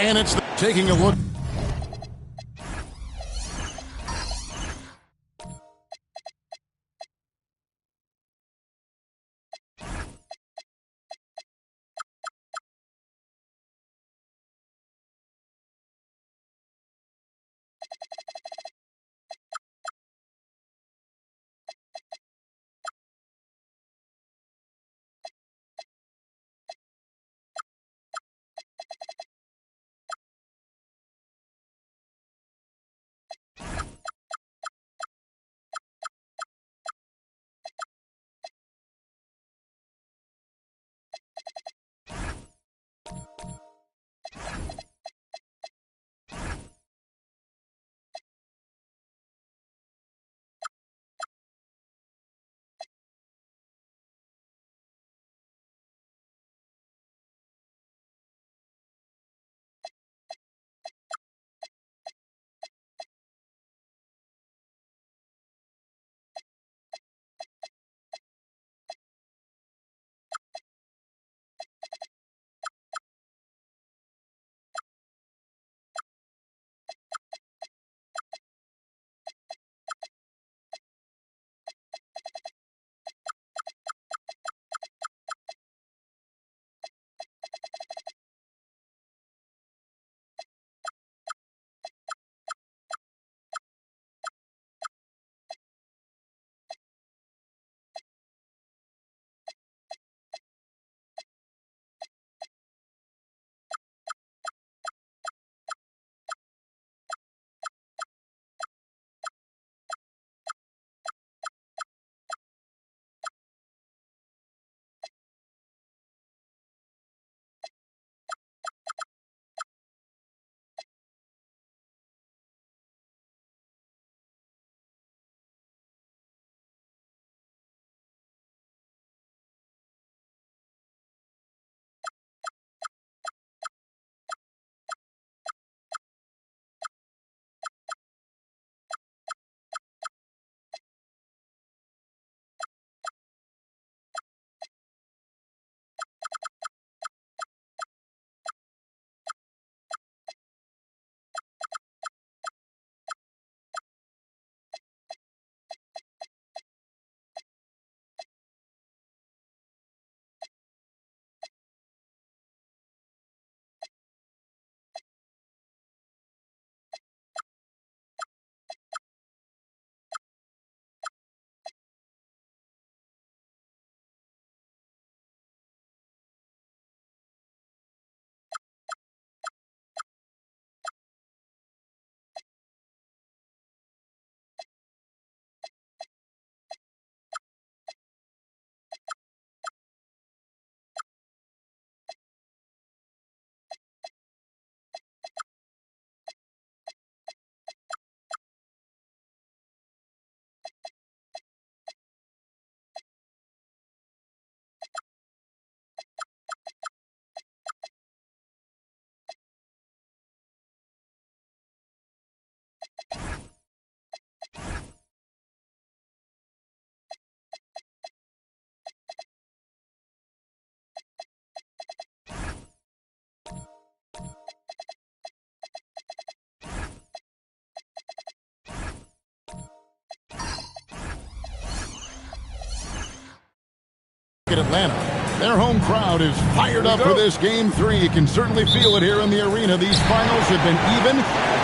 And it's taking a look. at Atlanta. Their home crowd is fired up for this Game 3. You can certainly feel it here in the arena. These finals have been even,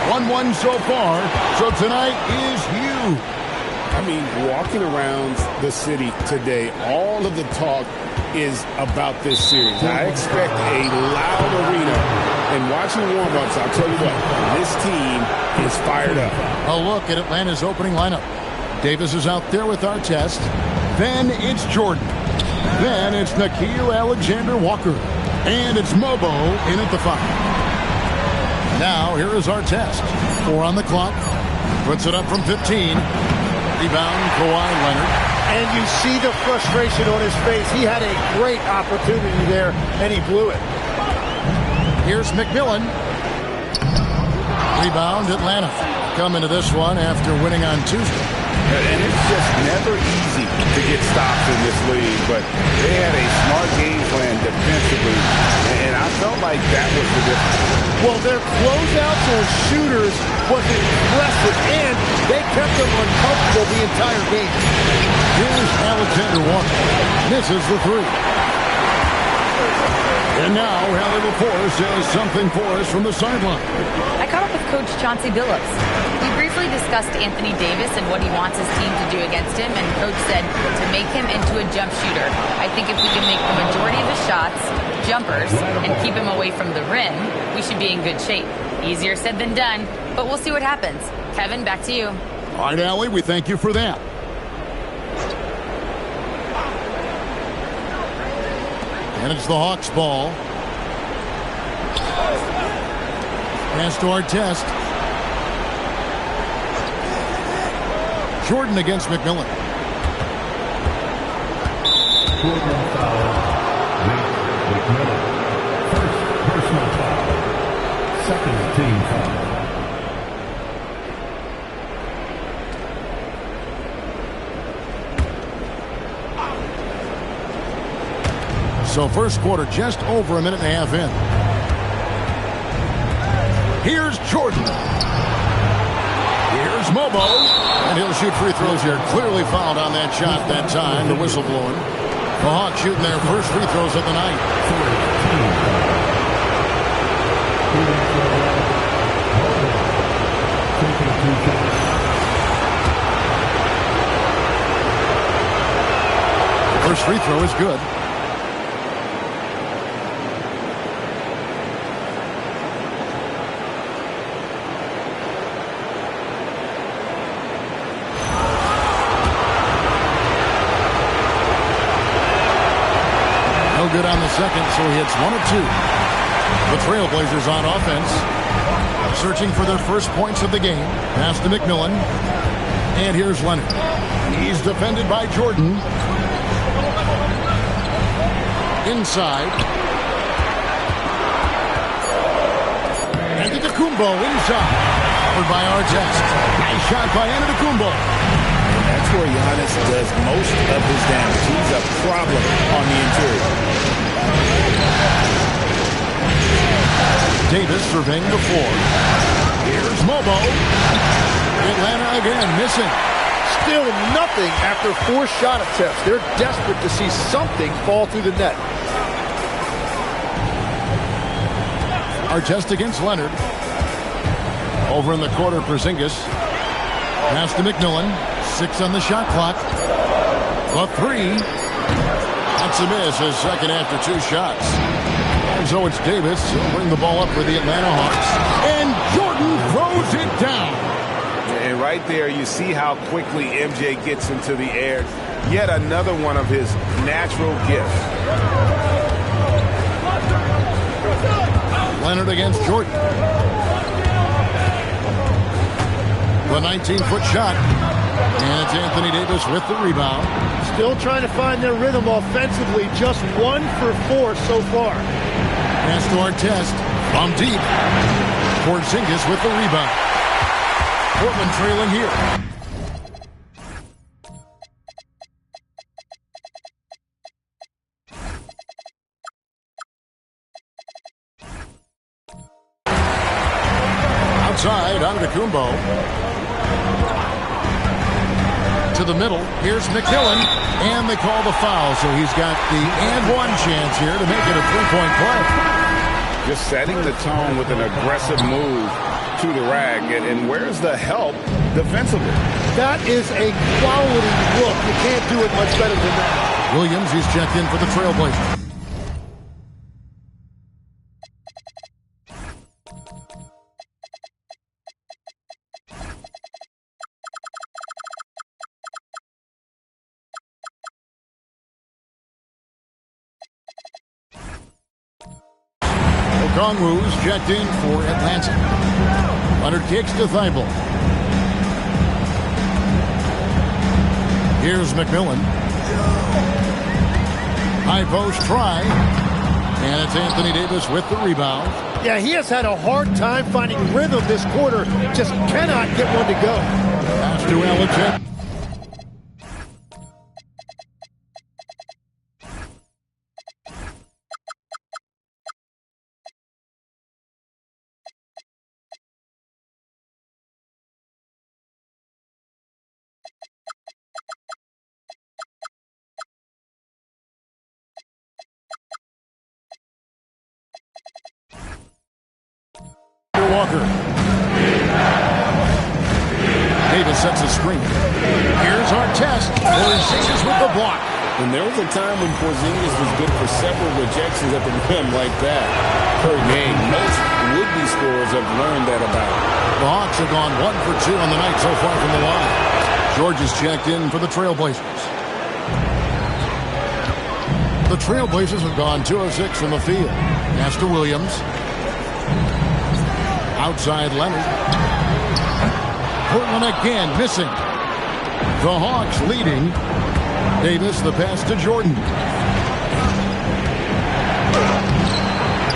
1-1 so far, so tonight is huge. I mean, walking around the city today, all of the talk is about this series. I expect a loud arena, and watching warm-ups, I'll tell you what, this team is fired up. A look at Atlanta's opening lineup. Davis is out there with Artest. Then it's Jordan. Then it's Nickeil Alexander-Walker. And it's Mobo in at the 5. Now here is Artest. 4 on the clock. Puts it up from 15. Rebound, Kawhi Leonard. And you see the frustration on his face. He had a great opportunity there, and he blew it. Here's McMillan. Rebound, Atlanta. Come into this one after winning on Tuesday. And it's just never easy to get stops in this league, but they had a smart game plan defensively, and I felt like that was the difference. Well, their closeouts on shooters was impressive, and they kept them uncomfortable the entire game. Here's Alexander Walker. Misses the 3. And now Hallie LaForce has something for us from the sideline. I caught up with Coach Chauncey Billups. We briefly discussed Anthony Davis and what he wants his team to do against him, and Coach said to make him into a jump shooter. I think if we can make the majority of his shots jumpers and keep him away from the rim, we should be in good shape. Easier said than done, but we'll see what happens. Kevin, back to you. All right, Allie, we thank you for that. And it's the Hawks' ball. Pass to Artest. Jordan against McMillan. Jordan foul. McMillan. First personal foul. Second team foul. So first quarter just over a minute and a half in. Here's Jordan. Here's Mobo. And he'll shoot free throws here. Clearly fouled on that shot that time. The whistle blowing. The Hawks shooting their first free throws of the night. First free throw is good. Good on the second, so he hits 1 of 2. The Trailblazers on offense, searching for their first points of the game. Pass to McMillan, and here's Leonard. He's defended by Jordan. Inside. Antetokounmpo inside. Covered by Artest. Nice shot by Antetokounmpo. That's where Giannis does most of his damage. He's a problem on the interior. Davis surveying the floor. Here's Mobo. Atlanta again missing. Still nothing after 4 shot attempts. They're desperate to see something fall through the net. Artest against Leonard. Over in the corner, Porzingis. Pass to McMillan. 6 on the shot clock. A 3. That's a miss. His second after 2 shots. And so it's Davis. He'll bring the ball up for the Atlanta Hawks. And Jordan throws it down. And right there, you see how quickly MJ gets into the air. Yet another one of his natural gifts. Leonard against Jordan. The 19-foot shot. And it's Anthony Davis with the rebound. Still trying to find their rhythm offensively. Just 1 for 4 so far. Pass to Artest from deep. Porzingis with the rebound. Portland trailing here. Outside, Antetokounmpo. to the middle. Here's McMillan, and they call the foul. So he's got the and-one chance here to make it a three-point play. Just setting the tone with an aggressive move to the rack. And where's the help defensively? That is a quality look. You can't do it much better than that. Williams, he's checked in for the Trailblazers. Okongwu's checked in for Atlanta. Leonard kicks to Thibault. Here's McMillan. High post try. And it's Anthony Davis with the rebound. Yeah, he has had a hard time finding rhythm this quarter. Just cannot get one to go. Pass to Alexander. Walker. Davis sets a screen. Here's Artest. Porzingis with the block. And there was a time when Porzingis was good for several rejections at the rim like that per game. Most would-be scorers have learned that about him. The Hawks have gone 1 for 2 on the night so far from the line. George is checked in for the Trailblazers. The Trailblazers have gone 2 of 6 from the field. Pass to Williams. Outside Leonard. Portland again missing. The Hawks leading. Davis the pass to Jordan.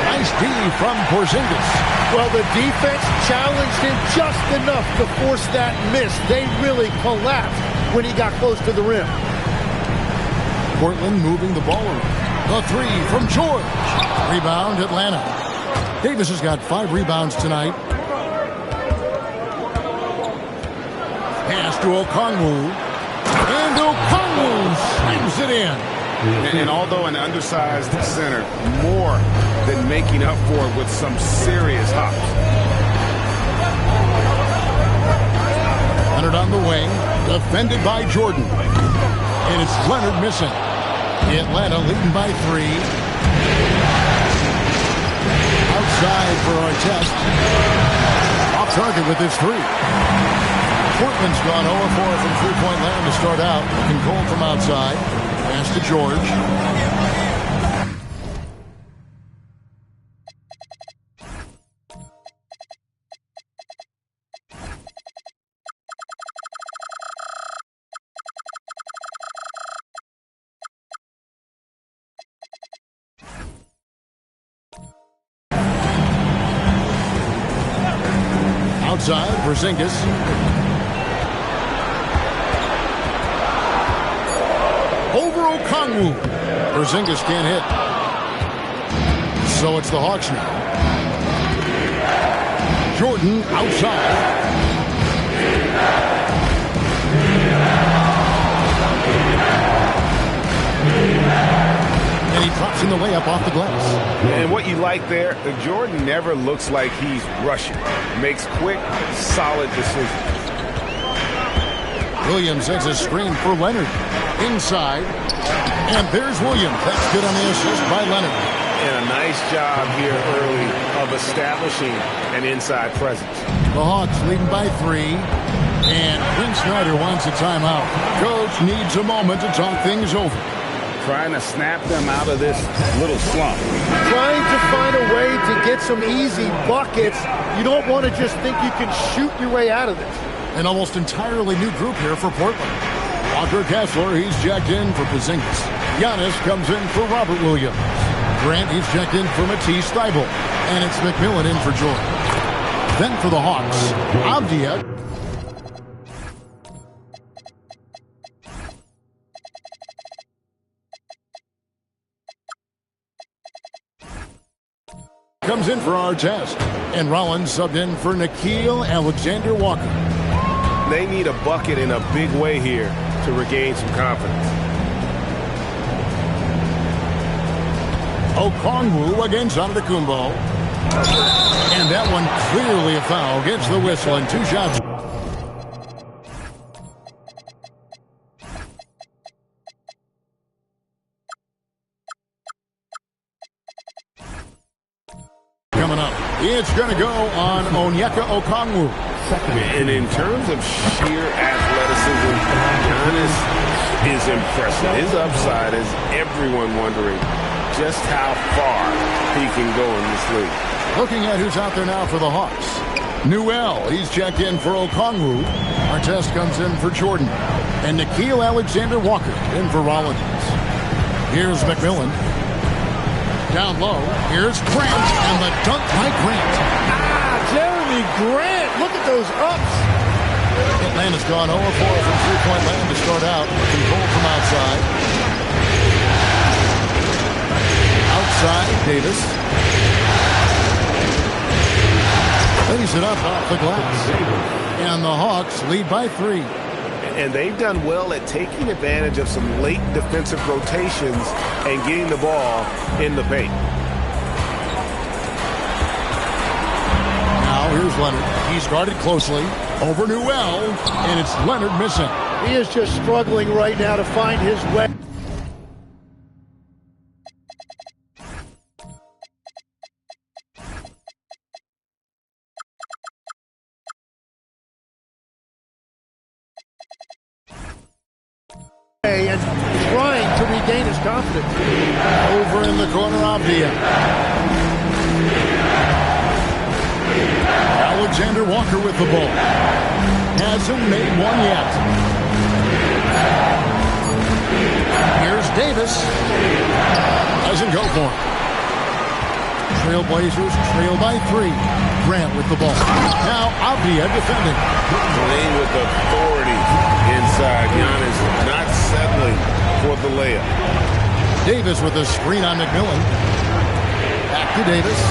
Nice D from Porzingis. Well, the defense challenged him just enough to force that miss. They really collapsed when he got close to the rim. Portland moving the ball around. The three from George. Rebound Atlanta. Davis has got 5 rebounds tonight. Pass to Okongwu. And Okongwu slams it in. And although an undersized center, more than making up for it with some serious hops. Leonard on the wing. Defended by Jordan. And it's Leonard missing. Atlanta leading by 3. Outside for Artest. Off target with his 3. Portland's gone 0-4 from three-point land to start out. Looking cold from outside. Pass to George. Outside, Porzingis. Over Okongwu. Porzingis can't hit. So it's the Hawks now. Jordan outside. And he drops in the layup off the glass. And what you like there, Jordan never looks like he's rushing. Makes quick, solid decisions. Williams has a screen for Leonard. Inside. And there's Williams. That's good on the assist by Leonard. And a nice job here early of establishing an inside presence. The Hawks leading by 3. And Quinn Snyder wants a timeout. Coach needs a moment to talk things over. Trying to snap them out of this little slump. Trying to find a way to get some easy buckets. You don't want to just think you can shoot your way out of this. An almost entirely new group here for Portland. Walker Kessler, he's checked in for Porzingis. Giannis comes in for Robert Williams. Grant, he's checked in for Matisse Thybulle. And it's McMillan in for Jordan. Then for the Hawks, Avdia. Comes in for Artest. And Rollins subbed in for Nickeil Alexander-Walker. They need a bucket in a big way here to regain some confidence. Okongwu against Antetokounmpo. And that one clearly a foul. Gets the whistle and 2 shots. Coming up, it's going to go on Onyeka Okongwu. And in terms of sheer athleticism, Giannis is impressive. His upside is everyone wondering just how far he can go in this league. Looking at who's out there now for the Hawks. Newell, he's checked in for Okongwu. Artest comes in for Jordan. And Nickeil Alexander-Walker in for Rollins. Here's McMillan. Down low, here's Grant, and the dunk by Grant. Jeremy Grant, look at those ups. Atlanta's gone 0-4 from three-point land to start out. Control from outside. Outside, Davis. Lays it up off the glass. And the Hawks lead by 3. And they've done well at taking advantage of some late defensive rotations and getting the ball in the paint. Now here's Leonard. He's guarded closely over Newell, and it's Leonard missing. He is just struggling right now to find his way. And trying to regain his confidence. Over in the corner, Avdia. Alexander Walker with the ball. Hasn't made one yet. Here's Davis. Doesn't go for it. Trailblazers trail by 3. Grant with the ball. Now Avdia defending. Playing with authority inside. Giannis not settling for the layup. Davis with a screen on McMillan. Back to Davis.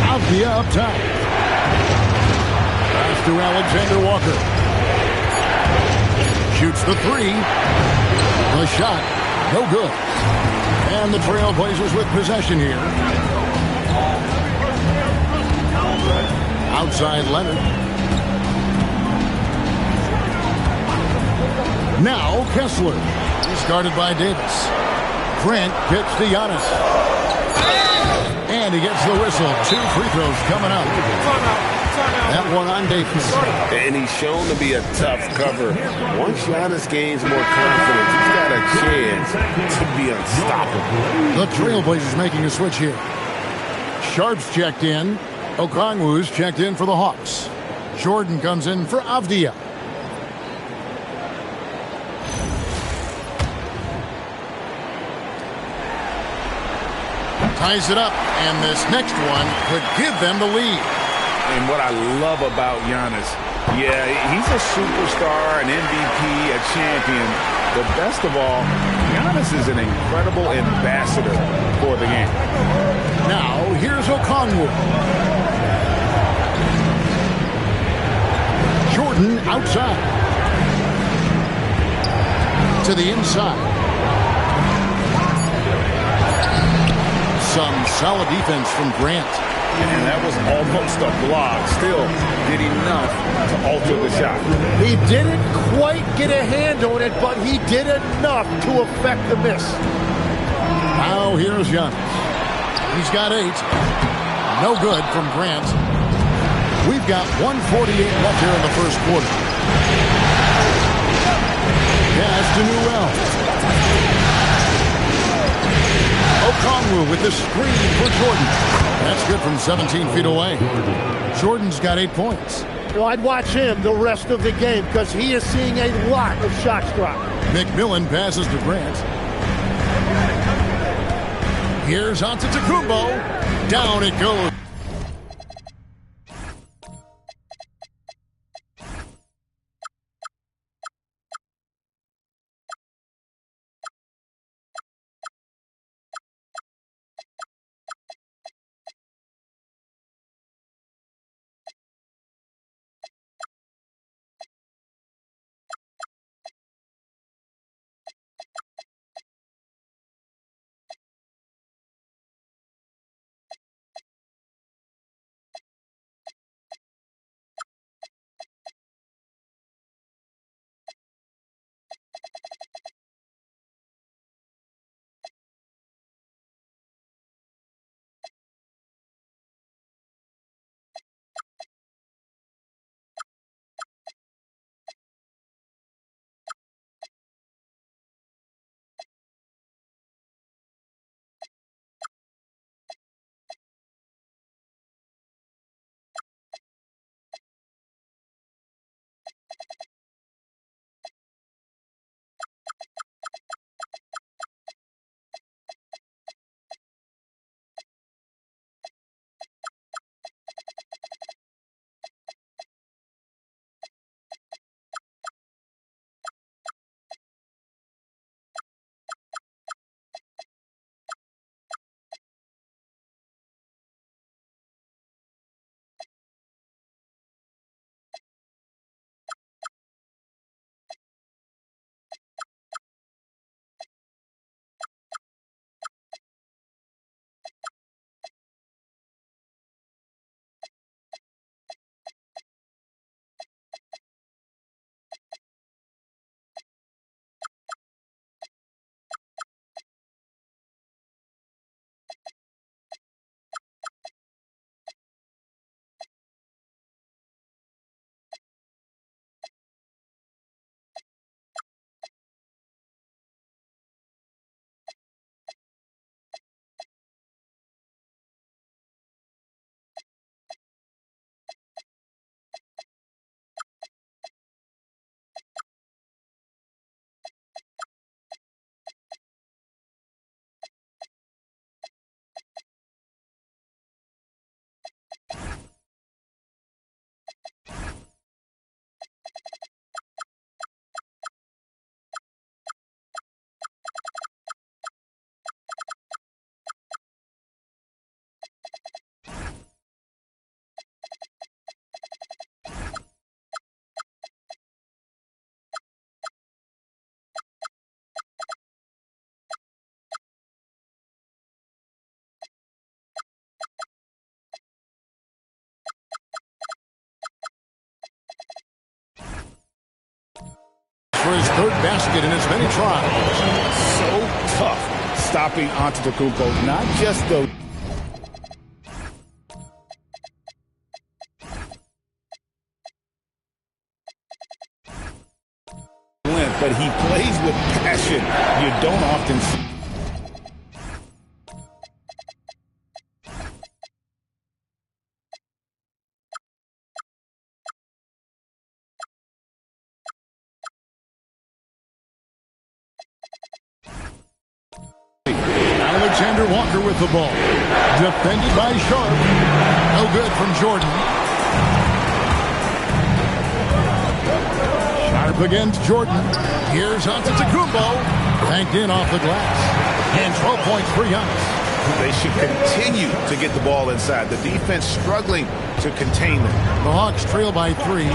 Avdia up top. Pass to Alexander Walker. Shoots the 3. The shot, no good. And the Trailblazers with possession here. Outside Leonard. Now Kessler. He's guarded by Davis. Grant gets to Giannis. And he gets the whistle. 2 free throws coming up. That one on Davis. And he's shown to be a tough cover. Once Giannis gains more confidence, he's got a chance to be unstoppable. The Trailblazers making a switch here. Sharp's checked in. Okongwu's checked in for the Hawks. Jordan comes in for Avdia. Ties it up, and this next one could give them the lead. And what I love about Giannis, yeah, he's a superstar, an MVP, a champion. But best of all, Giannis is an incredible ambassador for the game. Now, here's Okongwu. Jordan outside. To the inside. Some solid defense from Grant. And that was almost a block. Still did enough to alter the shot. He didn't quite get a hand on it, but he did enough to affect the miss. Now here's Giannis. He's got 8. No good from Grant. We've got 1:48 left here in the first quarter. Pass to Newell. Okongwu with the screen for Jordan. That's good from 17 feet away. Jordan's got 8 points. I'd watch him the rest of the game because he is seeing a lot of shots drop. McMillan passes to Grant. Here's Antetokounmpo. Down it goes. for his third basket in as many tries. So tough stopping Antetokounmpo. Not just the length, but he plays with passion. You don't often see. Alexander Walker with the ball. Defended by Sharp. No good from Jordan. Sharp against Jordan. Here's Antetokounmpo. Banked in off the glass. And 12 points for Giannis. They should continue to get the ball inside. The defense struggling to contain them. The Hawks trail by 3.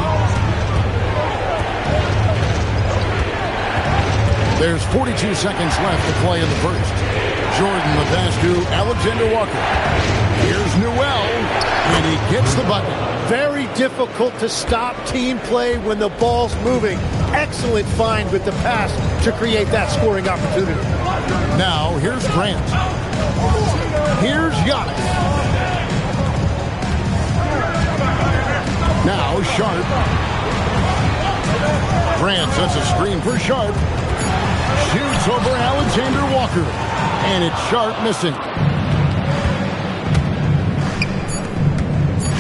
There's 42 seconds left to play in the first. Jordan the pass to Alexander Walker. Here's Newell, and he gets the bucket. Very difficult to stop team play when the ball's moving. Excellent find with the pass to create that scoring opportunity. Now, here's Grant. Here's Giannis. Now, Sharp. Grant sets a screen for Sharp. Shoots over Alexander Walker. And it's Sharp missing.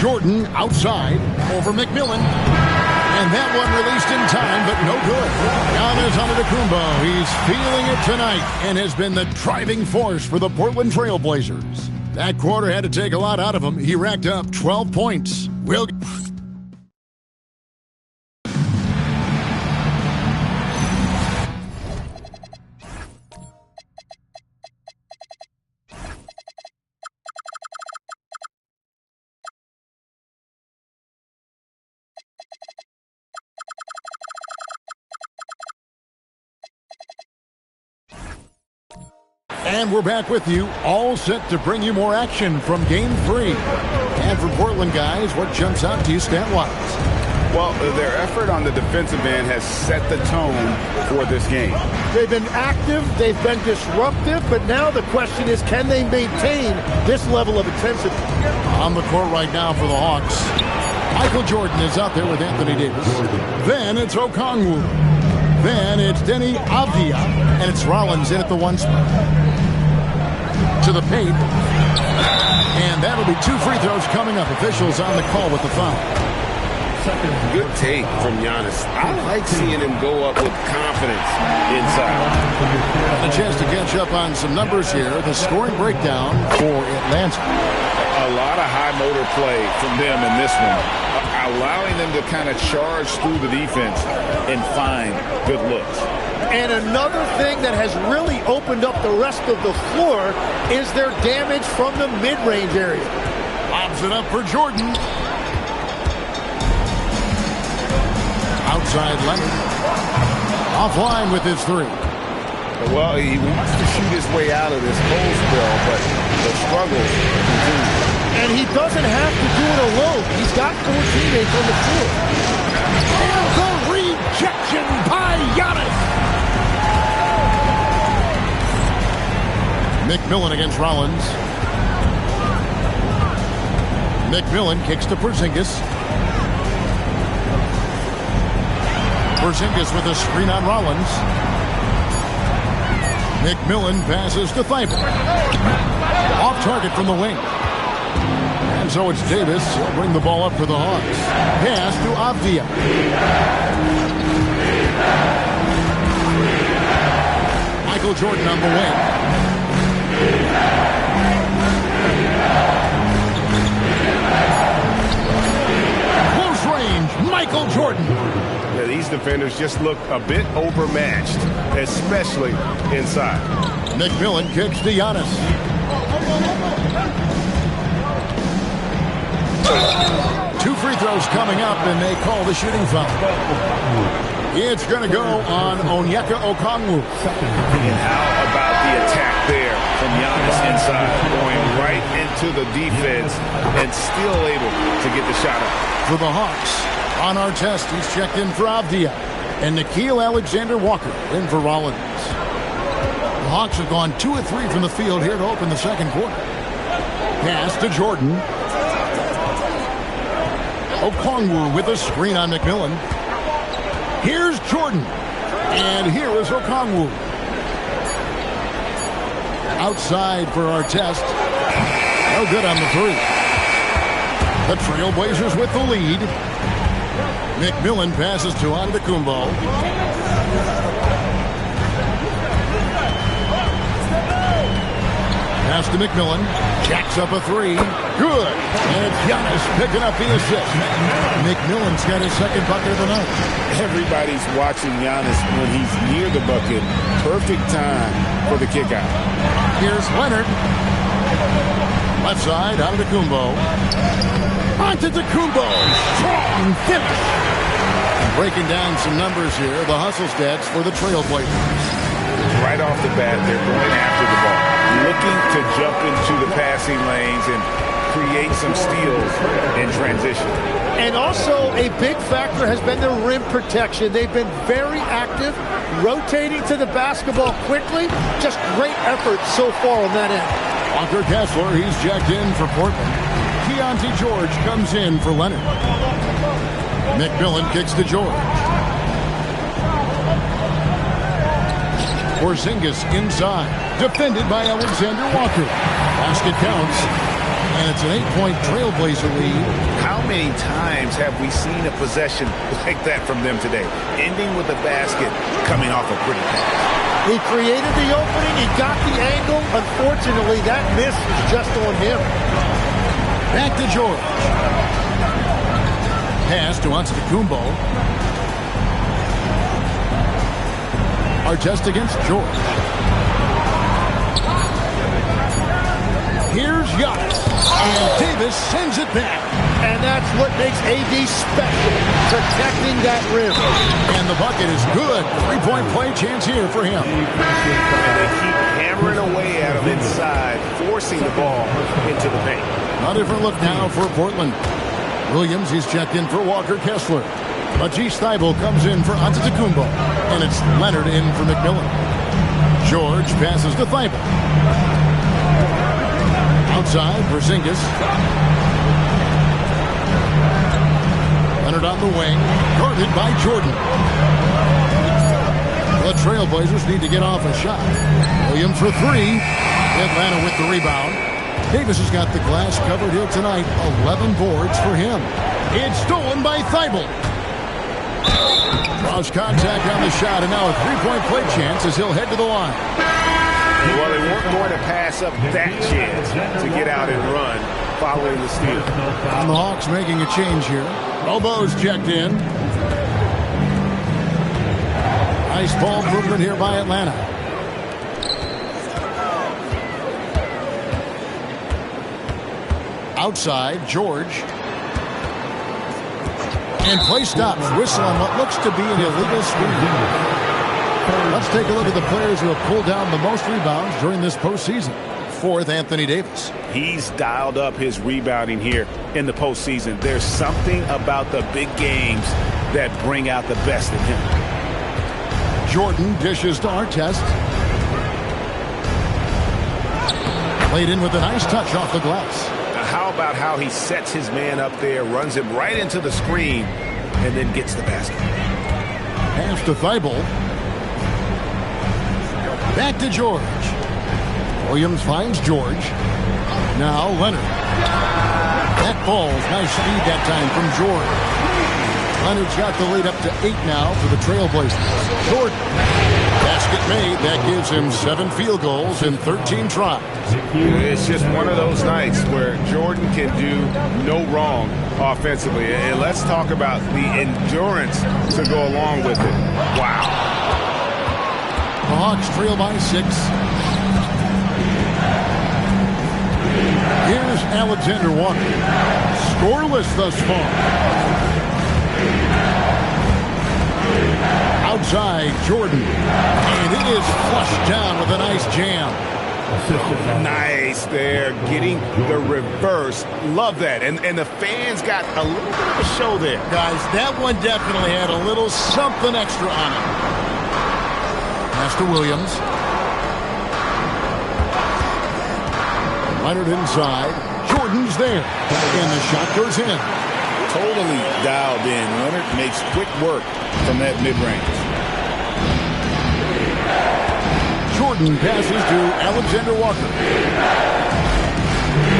Jordan outside over McMillan. And that one released in time, but no good. Giannis Antetokounmpo, he's feeling it tonight and has been the driving force for the Portland Trail Blazers. That quarter had to take a lot out of him. He racked up 12 points. And we're back with you, all set to bring you more action from Game 3. And for Portland guys, what jumps out to you stat-wise? Well, their effort on the defensive end has set the tone for this game. They've been active, they've been disruptive, but now the question is, can they maintain this level of intensity? On the court right now for the Hawks, Michael Jordan is out there with Anthony Davis. Then it's Okongwu. Then it's Denny Avdia. And it's Rollins in at the 1 spot. To the paint. And that'll be 2 free throws coming up. Officials on the call with the foul. Good take from Giannis. I like seeing him go up with confidence inside. A chance to catch up on some numbers here. The scoring breakdown for Atlanta. A lot of high motor play from them in this one, allowing them to kind of charge through the defense and find good looks. And another thing that has really opened up the rest of the floor is their damage from the mid-range area. Lobs it up for Jordan. Outside Leonard. Offline with his 3. Well, he wants to shoot his way out of this cold spell, but the struggles continue. And he doesn't have to do it alone. He's got 4 teammates on the floor. And the rejection by Giannis. McMillan against Rollins. McMillan kicks to Porzingis. Porzingis with a screen on Rollins. McMillan passes to Thibault. Off target from the wing. And so it's Davis. He'll bring the ball up for the Hawks. Pass to Avdia. Michael Jordan on the wing. Close range, Michael Jordan. Yeah, these defenders just look a bit overmatched, especially inside. McMillan kicks to Giannis. Two free throws coming up, and they call the shooting foul. It's going to go on Onyeka Okongwu. And how about the attack there from Giannis inside, going right into the defense and still able to get the shot up. For the Hawks, on our test, he's checked in for Avdia. And Nickeil Alexander-Walker in for Rollins. The Hawks have gone 2 of 3 from the field here to open the second quarter. Pass to Jordan. Okongwu with a screen on McMillan. Here's Jordan. And here is Okongwu. Outside for Artest. No good on the 3. The Trailblazers with the lead. McMillan passes to Antetokounmpo. Pass to McMillan. Jacks up a 3. Good. And it's Giannis picking up the assist. McMillan's got his second bucket of the night. Everybody's watching Giannis when he's near the bucket. Perfect time for the kick out. Here's Leonard. Left side, Antetokounmpo. Antetokounmpo. Strong finish. Breaking down some numbers here. The hustle stats for the Trailblazers. Right off the bat, they're going after the ball, looking to jump into the passing lanes and create some steals in transition. And also a big factor has been their rim protection. They've been very active, rotating to the basketball quickly. Just great effort so far on that end. Walker Kessler, he's checked in for Portland. Keontae George comes in for Leonard. McMillan kicks to George. Porzingis inside. Defended by Alexander Walker. Basket counts. And it's an 8-point Trailblazer lead. How many times have we seen a possession like that from them today? Ending with a basket coming off a pretty pass. He created the opening. He got the angle. Unfortunately, that miss is just on him. Back to George. Pass to Antetokounmpo. Artest against George. Here's Giannis. And Davis sends it back. And that's what makes AD special, protecting that rim. And the bucket is good. 3-point play chance here for him. And they keep hammering away at him inside, forcing the ball into the paint. A different look now for Portland. Williams, he's checked in for Walker Kessler. Matisse Thybulle comes in for Antetokounmpo. And it's Leonard in for McMillan. George passes to Thybulle. Outside, Porzingis. Leonard on the wing. Guarded by Jordan. The Trailblazers need to get off a shot. Williams for 3. Atlanta with the rebound. Davis has got the glass covered here tonight. 11 boards for him. It's stolen by Thybulle. Draws contact on the shot, and now a 3-point play chance as he'll head to the line. Well, they weren't going to pass up that chance to get out and run following the steal. And the Hawks making a change here. Robo's checked in. Nice ball movement here by Atlanta. Outside, George. And play stops. Whistle on what looks to be an illegal screen. Let's take a look at the players who have pulled down the most rebounds during this postseason. Fourth, Anthony Davis. He's dialed up his rebounding here in the postseason. There's something about the big games that bring out the best in him. Jordan dishes to Artest. Played in with a nice touch off the glass. How about how he sets his man up there, runs him right into the screen, and then gets the basket. Pass to Thybulle. Back to George. Williams finds George. Now Leonard. That ball's nice speed that time from George. Leonard's got the lead up to 8 now for the Trailblazers. Jordan. Basket made. That gives him 7 field goals in 13 tries. It's just one of those nights where Jordan can do no wrong offensively. And let's talk about the endurance to go along with it. Wow. The Hawks trail by 6. Here's Alexander Walker. Scoreless thus far. Outside, Jordan. And it is flushed down with a nice jam. Nice there, getting the reverse. Love that. And the fans got a little bit of a show there. Guys, that one definitely had a little something extra on it. Pass to Williams. Leonard inside. Jordan's there. And the shot goes in. Totally dialed in. Leonard makes quick work from that mid-range. Jordan passes to Alexander Walker.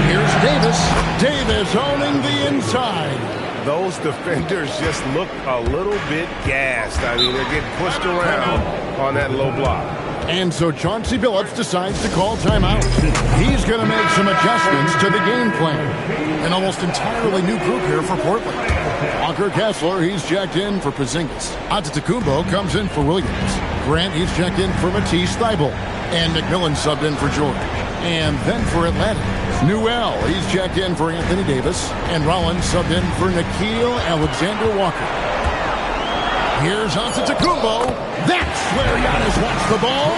Here's Davis. Davis owning the inside. Those defenders just look a little bit gassed. I mean, they're getting pushed around on that low block. And so Chauncey Billups decides to call timeout. He's going to make some adjustments to the game plan. An almost entirely new group here for Portland. Walker Kessler, he's checked in for Porzingis. Antetokounmpo comes in for Williams. Grant, he's checked in for Matisse Thybulle. And McMillan subbed in for George. And then for Atlanta, Newell, he's checked in for Anthony Davis. And Rollins subbed in for Nickeil Alexander-Walker. Here's Antetokounmpo. That's where Giannis wants the ball.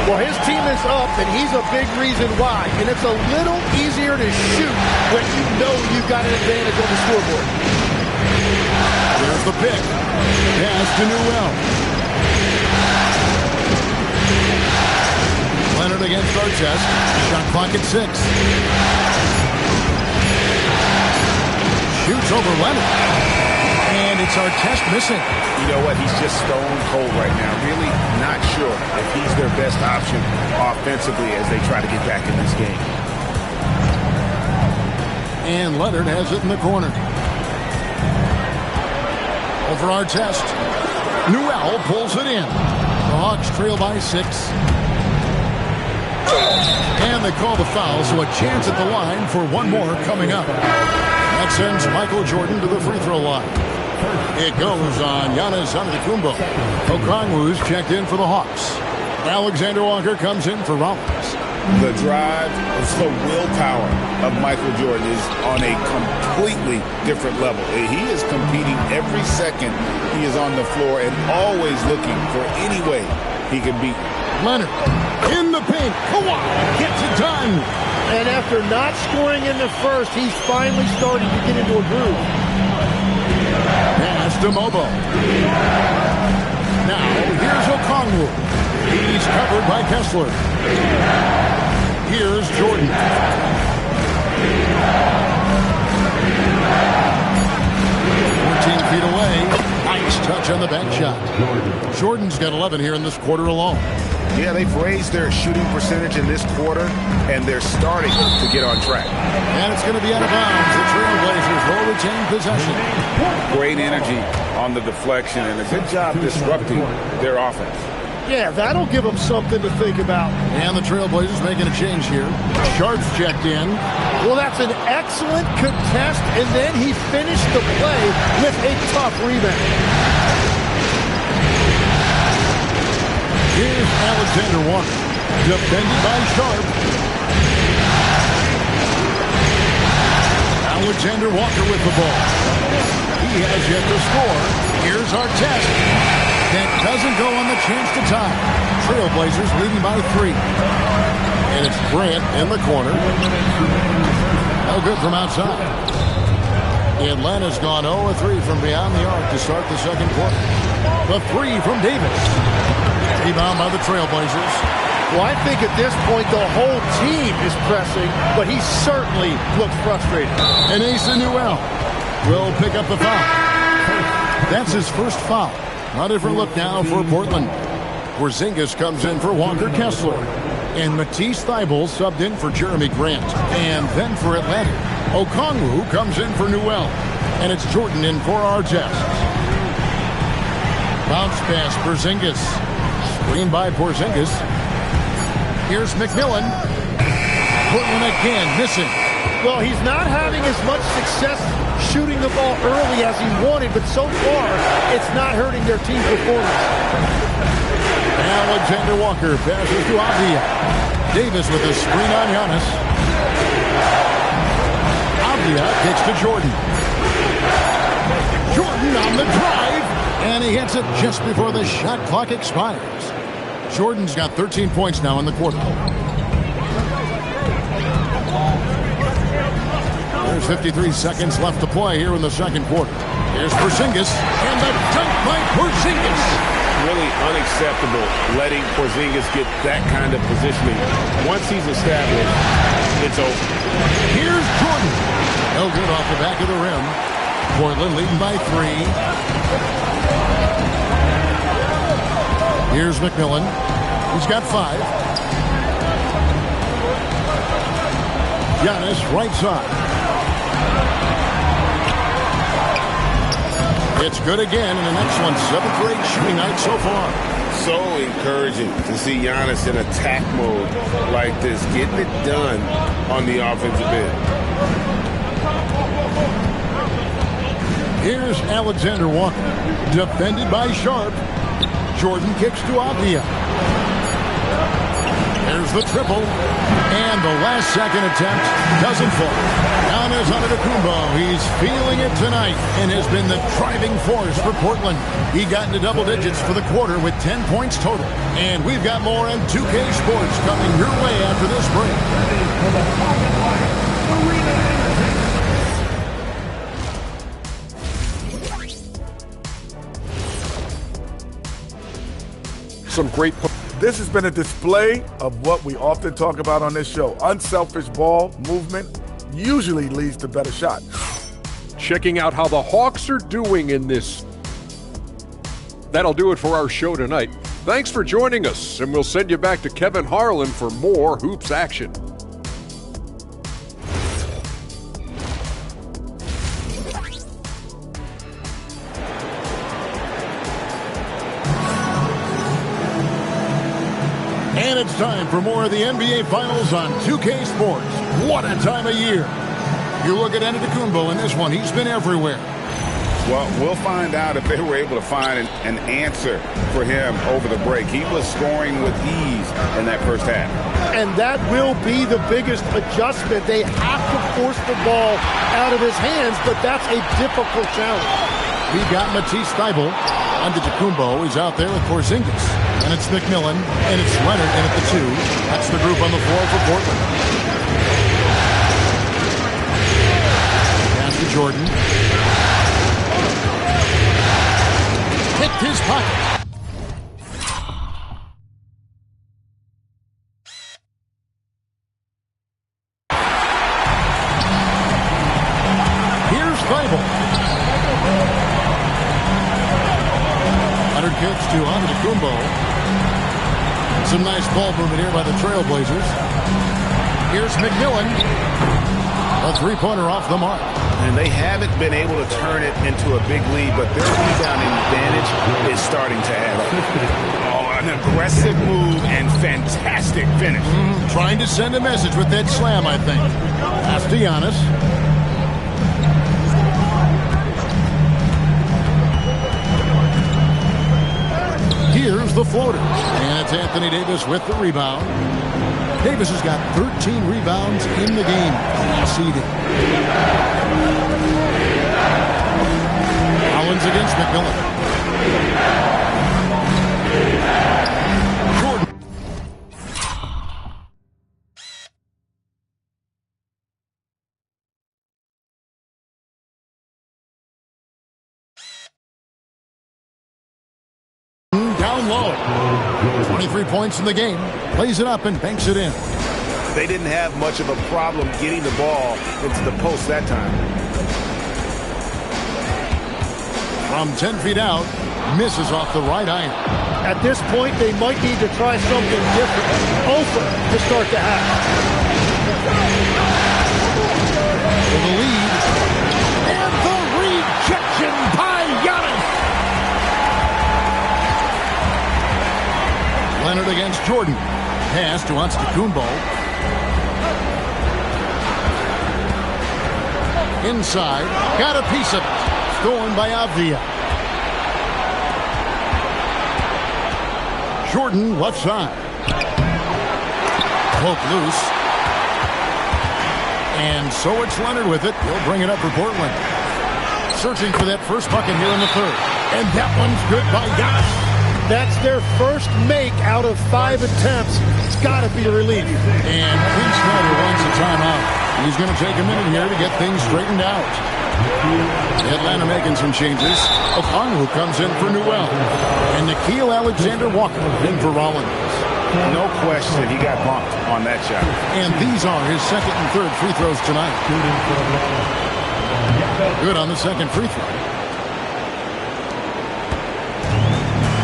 Well, his team is up, and he's a big reason why. And it's a little easier to shoot when you know you've got an advantage on the scoreboard. There's the pick. Pass to Newell. Leonard against Artest. Shot clock at 6. Shoots over Leonard. And it's Artest missing. You know what? He's just stone cold right now. Really not sure if he's their best option offensively as they try to get back in this game. And Leonard has it in the corner. Over Artest. Newell pulls it in. The Hawks trail by 6. And they call the foul, so a chance at the line for one more coming up. That sends Michael Jordan to the free throw line. It goes on Giannis Antetokounmpo. Okongwu's checked in for the Hawks. Alexander Walker comes in for Rollins. The drive, it's the willpower of Michael Jordan is on a completely different level. He is competing every second he is on the floor and always looking for any way he can beat. Leonard in the paint. Kawhi gets it done. And after not scoring in the first, he's finally starting to get into a groove. Pass to Mobo. Now, here's Okongwu. He's covered by Kessler. Here's Jordan. 14 feet away. Nice touch on the back shot. Jordan's got 11 here in this quarter alone. Yeah, they've raised their shooting percentage in this quarter, and they're starting to get on track. And it's going to be out of bounds. The Trailblazers will retain possession. Great energy on the deflection, and a good job disrupting their offense. Yeah, that'll give them something to think about. And the Trailblazers making a change here. Sharp's checked in. Well, that's an excellent contest, and then he finished the play with a tough rebound. Here's Alexander Walker, defended by Sharp. Alexander Walker with the ball. He has yet to score. Here's Artest. That doesn't go on the chance to tie. Trailblazers leading by 3. And it's Grant in the corner. No good from outside. Atlanta's gone 0-3 from beyond the arc to start the second quarter. The 3 from Davis. Rebound by the Trailblazers. Well, I think at this point the whole team is pressing, but he certainly looks frustrated. And Asa Newell will pick up the foul. That's his first foul. A different look now for Portland. Porzingis comes in for Walker Kessler. And Matisse Thybulle subbed in for Jeremy Grant. And then for Atlanta, Okongwu comes in for Newell. And it's Jordan in for Artest. Bounce pass, Porzingis. Screen by Porzingis. Here's McMillan. Portland again, missing. Well, he's not having as much success shooting the ball early as he wanted, but so far, it's not hurting their team performance. Alexander Walker passes to Avdia. Davis with a screen on Giannis. Avdia kicks to Jordan. Jordan on the drive, and he hits it just before the shot clock expires. Jordan's got 13 points now in the quarter. 53 seconds left to play here in the second quarter. Here's Porzingis, and the dunk by Porzingis. Really unacceptable letting Porzingis get that kind of positioning. Once he's established, it's over. Here's Jordan. No good off the back of the rim. Portland leading by 3. Here's McMillan. He's got 5. Giannis right side. It's good again in the next one. 7th for 8 shooting night so far. So encouraging to see Giannis in attack mode like this, getting it done on the offensive end. Here's Alexander Walker, defended by Sharp. Jordan kicks to Avdia. There's the triple, and the last second attempt doesn't fall. Giannis Antetokounmpo, he's feeling it tonight and has been the driving force for Portland. He got into double digits for the quarter with 10 points total. And we've got more on 2K Sports coming your way after this break. Some great. This has been a display of what we often talk about on this show. Unselfish ball movement usually leads to better shots. Checking out how the Hawks are doing in this. That'll do it for our show tonight. Thanks for joining us, and we'll send you back to Kevin Harlan for more hoops action. And it's time for more of the NBA Finals on 2K Sports. What a time of year. You look at Antetokounmpo in this one. He's been everywhere. Well, we'll find out if they were able to find an answer for him over the break. He was scoring with ease in that first half. And that will be the biggest adjustment. They have to force the ball out of his hands, but that's a difficult challenge. We've got Matisse Thybulle. Antetokounmpo is out there with Porzingis. And it's McMillan, and it's Leonard in at the 2. That's the group on the floor for Portland. Pass to Jordan. Hit his pocket. Here's Thybulle. Leonard kicks to Antetokounmpo. Some nice ball movement here by the Trailblazers. Here's McMillan. A three-pointer off the mark. And they haven't been able to turn it into a big lead, but their rebounding advantage is starting to add up. Oh, an aggressive move and fantastic finish. Trying to send a message with that slam, I think. Pass to Giannis. Here's the floater. And it's Anthony Davis with the rebound. Davis has got 13 rebounds in the game. Last seeding. Collins against McMillan. Jordan. Down low. 23 points in the game. Plays it up and banks it in. They didn't have much of a problem getting the ball into the post that time. From 10 feet out, misses off the right iron. At this point, they might need to try something different. Open to start the half. For the lead. And the rejection by Giannis. Leonard against Jordan. Pass to Antetokounmpo. Inside. Got a piece of it. Stolen by Avdia. Jordan left side. Poke loose. And so it's Leonard with it. He'll bring it up for Portland. Searching for that first bucket here in the third. And that one's good by Giannis. That's their first make out of 5 attempts. It's got to be a relief. And Quinn Snyder wants a timeout. He's going to take a minute here to get things straightened out. Atlanta making some changes. Okongwu comes in for Newell. And Nickeil Alexander-Walker in for Rollins. No question, he got bumped on that shot. And these are his second and third free throws tonight. Good on the second free throw.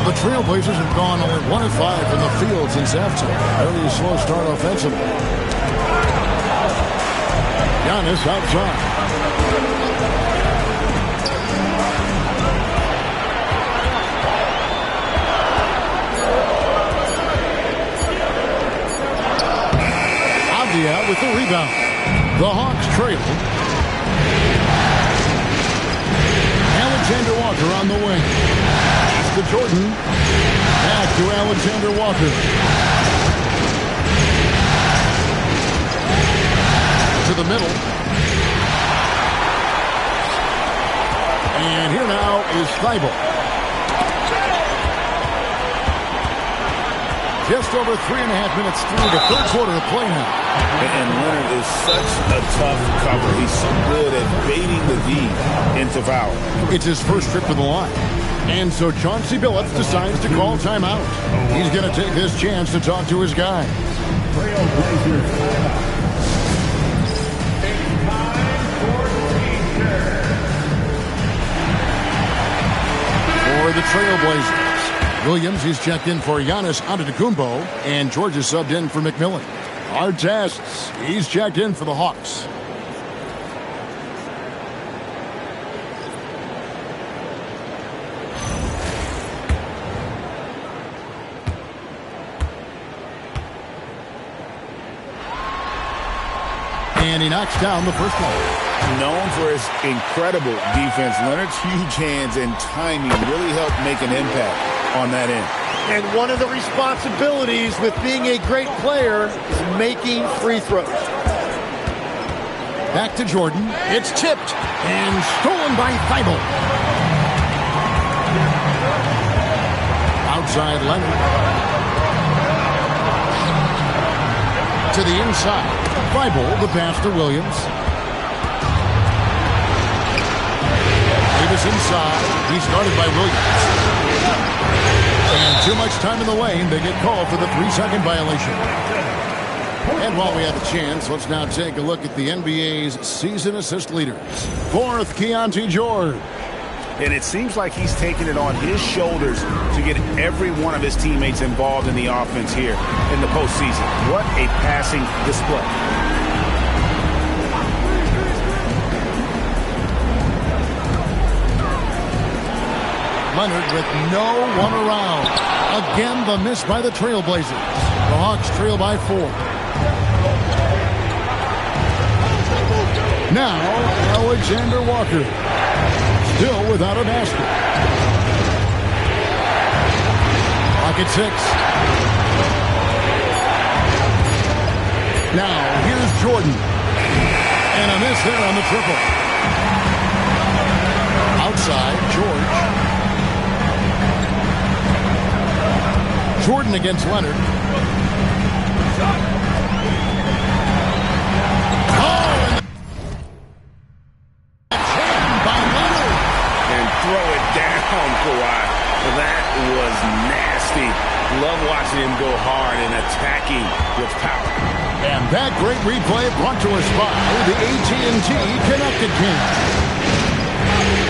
The Trailblazers have gone only 1 of 5 from the field since halftime. Very slow start offensively. Giannis outside. Avdia with the rebound. The Hawks trail. Alexander Walker on the wing. To Jordan. Back to Alexander Walker. To the middle. And here now is Thibault. Just over 3.5 minutes through the third quarter of play now. And Leonard is such a tough cover. He's so good at baiting the D into foul. It's his first trip to the line. And so Chauncey Billups decides to call timeout. He's going to take this chance to talk to his guy. For the Trailblazers, Williams, he's checked in for Giannis Antetokounmpo, and George is subbed in for McMillan. Artest, he's checked in for the Hawks. And he knocks down the first one. Known for his incredible defense, Leonard's huge hands and timing really helped make an impact on that end. And one of the responsibilities with being a great player is making free throws. Back to Jordan. It's tipped and stolen by Thibault. Outside Leonard. To the inside. Thibault, the pass to Williams. Davis inside. He's guarded by Williams. And too much time in the lane. They get called for the 3-second violation. And while we have a chance, let's now take a look at the NBA's season assist leaders. Fourth, Keontae George. And it seems like he's taking it on his shoulders to get every one of his teammates involved in the offense here in the postseason. What a passing display. Leonard with no one around. Again, the miss by the Trailblazers. The Hawks trail by 4. Now, Alexander Walker. Still without a basket. Pocket 6. Now, here's Jordan. And a miss there on the triple. Outside, George. Jordan against Leonard. Kawhi. That was nasty. Love watching him go hard and attacking with power. And that great replay brought to us by the AT&T Connected Cam.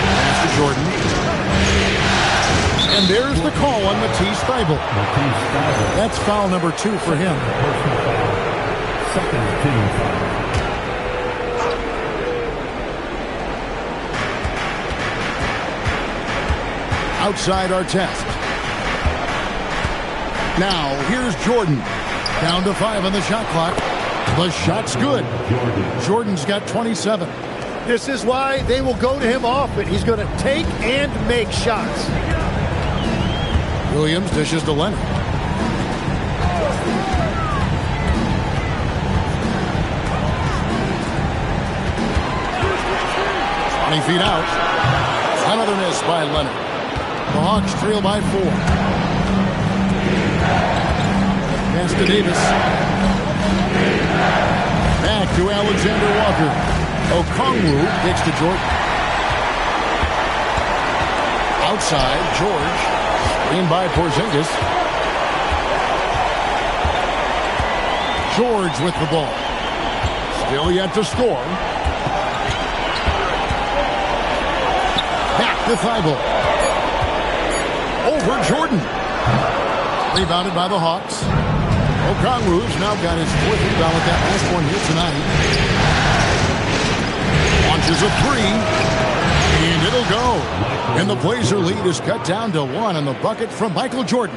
Pass to Jordan. And there's the call on Matisse Thybulle. That's foul number 2 for him. Second team foul. Outside Artest. Now, here's Jordan. Down to 5 on the shot clock. The shot's good. Jordan's got 27. This is why they will go to him often. He's going to take and make shots. Williams dishes to Leonard. Feet out. Another miss by Leonard. The Hawks trail by 4. Pass to Davis. Back to Alexander Walker. Okongwu kicks to Jordan. Outside, George. Screen by Porzingis. George with the ball. Still yet to score. Back to Thibault. Over Jordan. Rebounded by the Hawks. Okongwu's now got his 4th rebound with that last one here tonight. Launches a 3. And it'll go. And the Blazer lead is cut down to 1 on the bucket from Michael Jordan.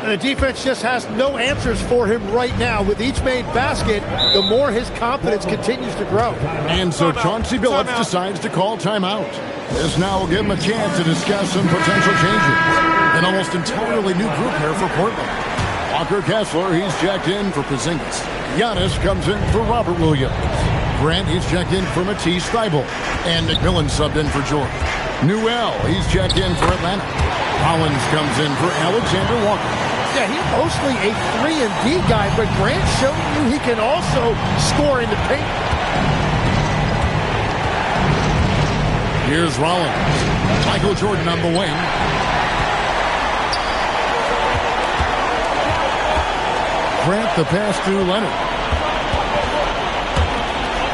And the defense just has no answers for him right now. With each made basket, the more his confidence continues to grow. And so Chauncey Billups decides to call timeout. This now will give him a chance to discuss some potential changes. An almost entirely new group here for Portland. Walker Kessler, he's checked in for Porzingis. Giannis comes in for Robert Williams. Grant, he's checked in for Matisse Thybulle. And McMillan subbed in for Jordan. Newell, he's checked in for Atlanta. Collins comes in for Alexander Walker. Yeah, he's mostly a 3-and-D guy, but Grant's showing you he can also score in the paint. Here's Rollins. Michael Jordan on the wing. Grant the pass to Leonard.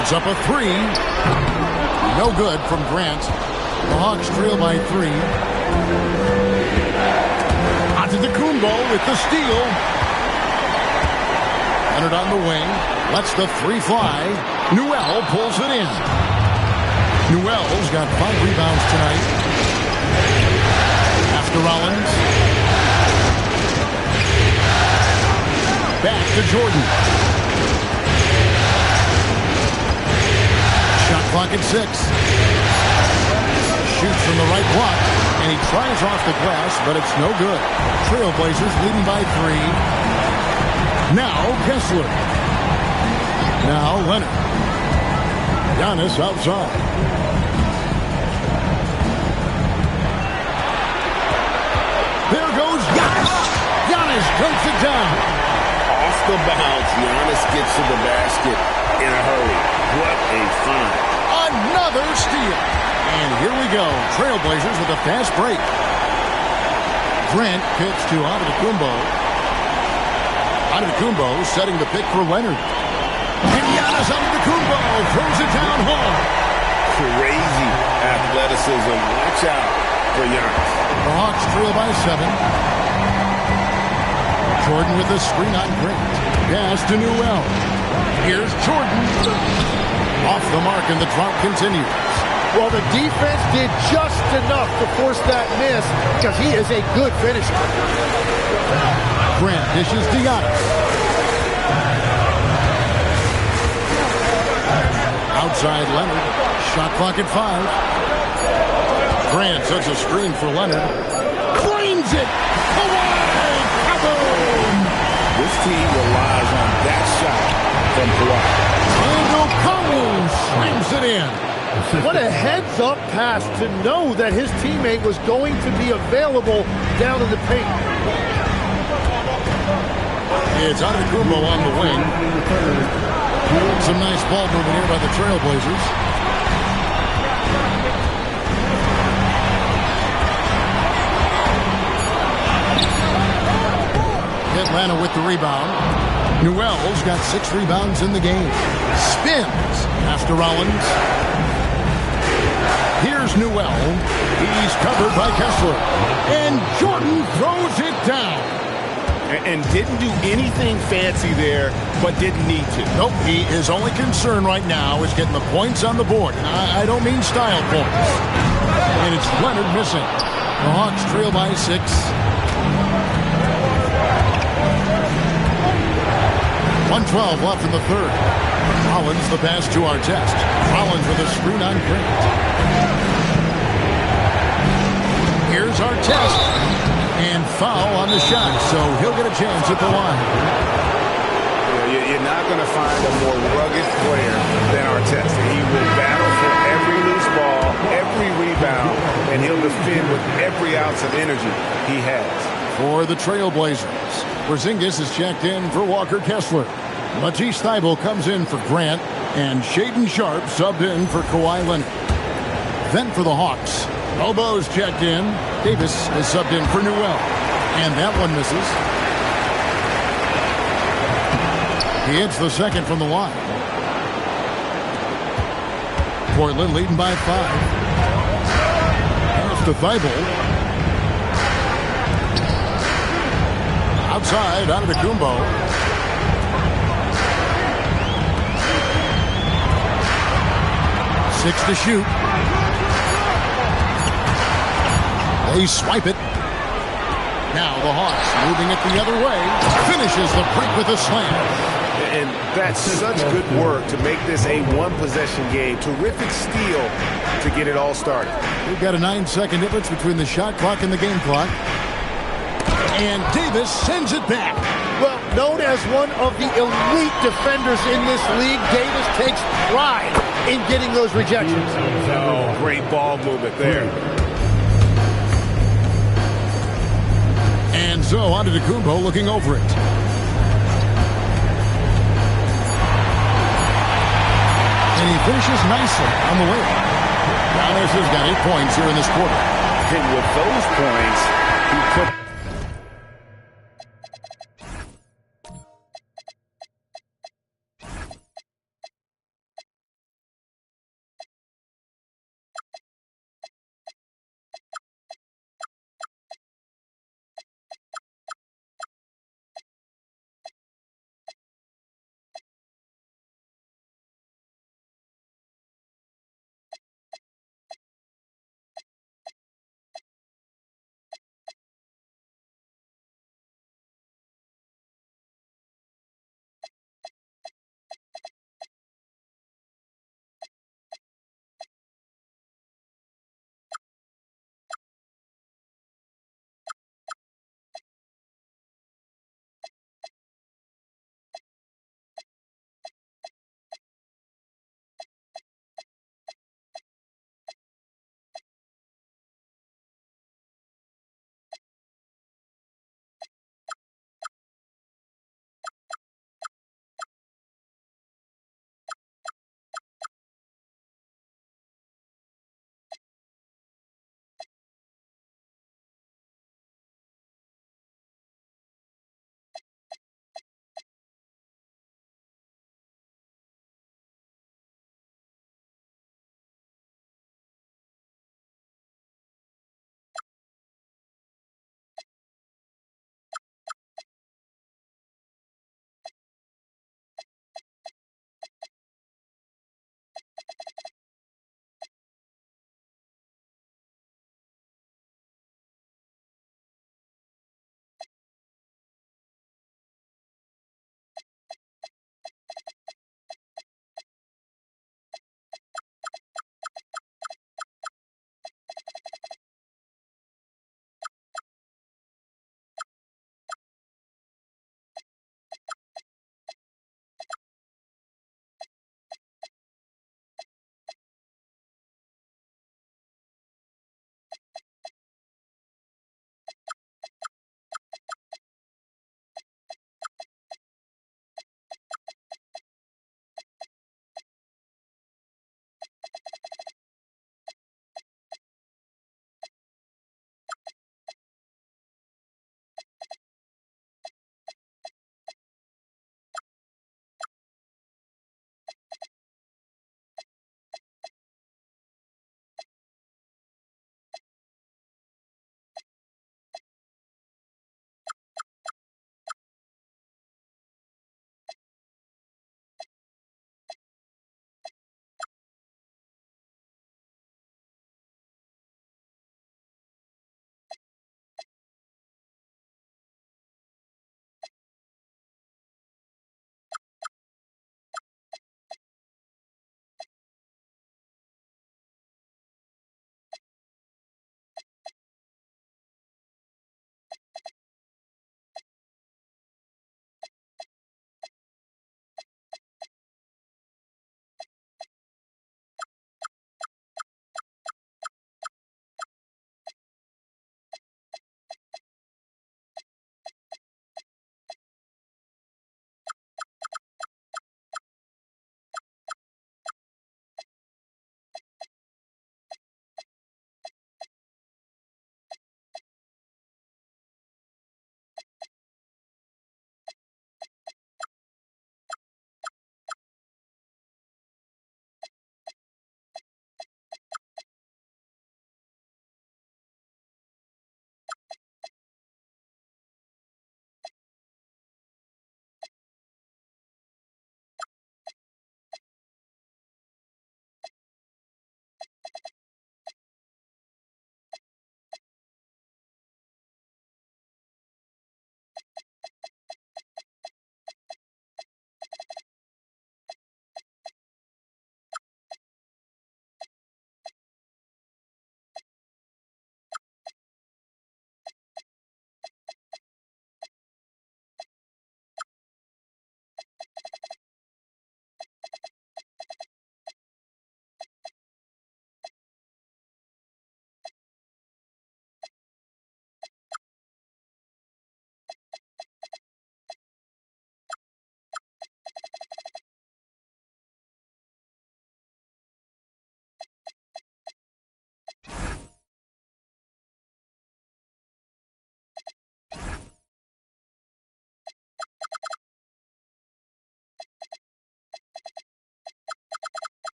It's up a 3. No good from Grant. The Hawks trail by 3. Antetokounmpo with the steal. Leonard on the wing. Lets the 3 fly. Newell pulls it in. Newell's got 5 rebounds tonight. After Rollins. Back to Jordan. Shot clock at 6. Shoots from the right block, and he tries off the glass, but it's no good. Trailblazers leading by 3. Now Kessler. Now Leonard. Giannis outside. There goes Giannis. Giannis dunks it down. Off the bounce, Giannis gets to the basket in a hurry. What a find. Another steal. And here we go. Trailblazers with a fast break. Grant kicks to Antetokounmpo. Antetokounmpo setting the pick for Leonard. And Giannis Antetokounmpo throws it down hard. Crazy athleticism. Watch out for Giannis. The Hawks trail by 7. Jordan with the screen on Grant. Pass to Newell. Here's Jordan. Off the mark, and the drought continues. Well, the defense did just enough to force that miss because he is a good finisher. Grant dishes to Giannis. Outside Leonard. Shot clock at 5. Grant sets a screen for Leonard. Claims it! Kawhi! Kaboom! This team relies on that shot from Kawhi. And Okongwu slams it in. What a heads-up pass to know that his teammate was going to be available down in the paint. It's Antetokounmpo on the wing. Some nice ball movement here by the Trailblazers. Atlanta with the rebound. Newell's got 6 rebounds in the game. Spins after Rollins. Here's Newell. He's covered by Kessler. And Jordan throws it down. And didn't do anything fancy there, but didn't need to. Nope, his only concern right now is getting the points on the board. I don't mean style points. And it's Leonard missing. The Hawks trail by 6. .112 left in the third. Rollins the pass to Artest. Rollins with a screen on Grant. Here's Artest. And foul on the shot, so he'll get a chance at the line. You're not going to find a more rugged player than Artest. He will battle for every loose ball, every rebound, and he'll defend with every ounce of energy he has. For the Trailblazers, Porzingis is checked in for Walker Kessler. Matisse Thybulle comes in for Grant. And Shaden Sharp subbed in for Kawhi Leonard. Then for the Hawks, Mobo's checked in. Davis is subbed in for Newell. And that one misses. He hits the second from the line. Portland leading by 5. Pass to Thibault. Outside, Antetokounmpo. 6 to shoot. They swipe it. Now the Hawks moving it the other way. Finishes the break with a slam. And that's such good work to make this a one-possession game. Terrific steal to get it all started. We've got a 9-second difference between the shot clock and the game clock. And Davis sends it back. Well, known as one of the elite defenders in this league, Davis takes pride in getting those rejections. Oh, great ball movement there. And so Antetokounmpo looking over it. And he finishes nicely on the way. Giannis has got 8 points here in this quarter. And with those points, he put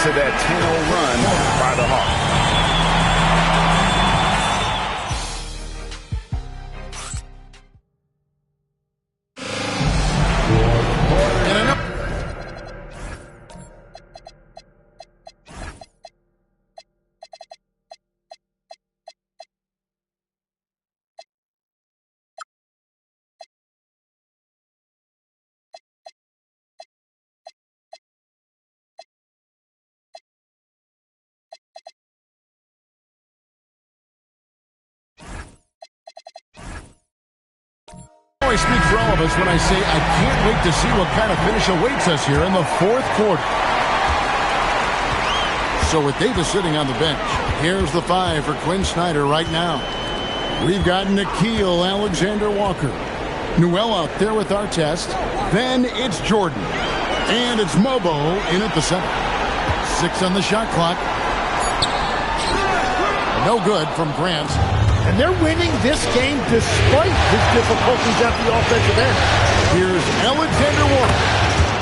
to that 10-0 run by the Hawks. I speak for all of us when I say I can't wait to see what kind of finish awaits us here in the fourth quarter. So with Davis sitting on the bench, here's the 5 for Quinn Snyder right now. We've got Nickeil Alexander-Walker. Newell out there with Artest. Then it's Jordan. And it's Mobo in at the center. 6 on the shot clock. No good from Grant. And they're winning this game despite his difficulties at the offensive end. Here's Alexander-Walker.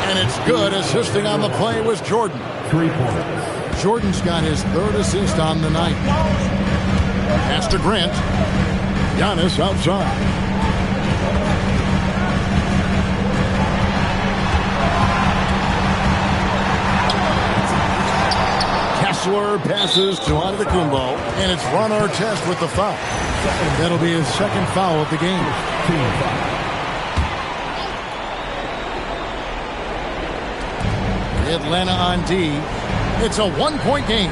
And it's good. Assisting on the play was Jordan. 3 points. Jordan's got his 3rd assist on the night. Pass to Grant. Giannis outside. Kessler passes to Antetokounmpo, and it's Ron Artest with the foul. That'll be his 2nd foul of the game. Atlanta on D. It's a 1-point game.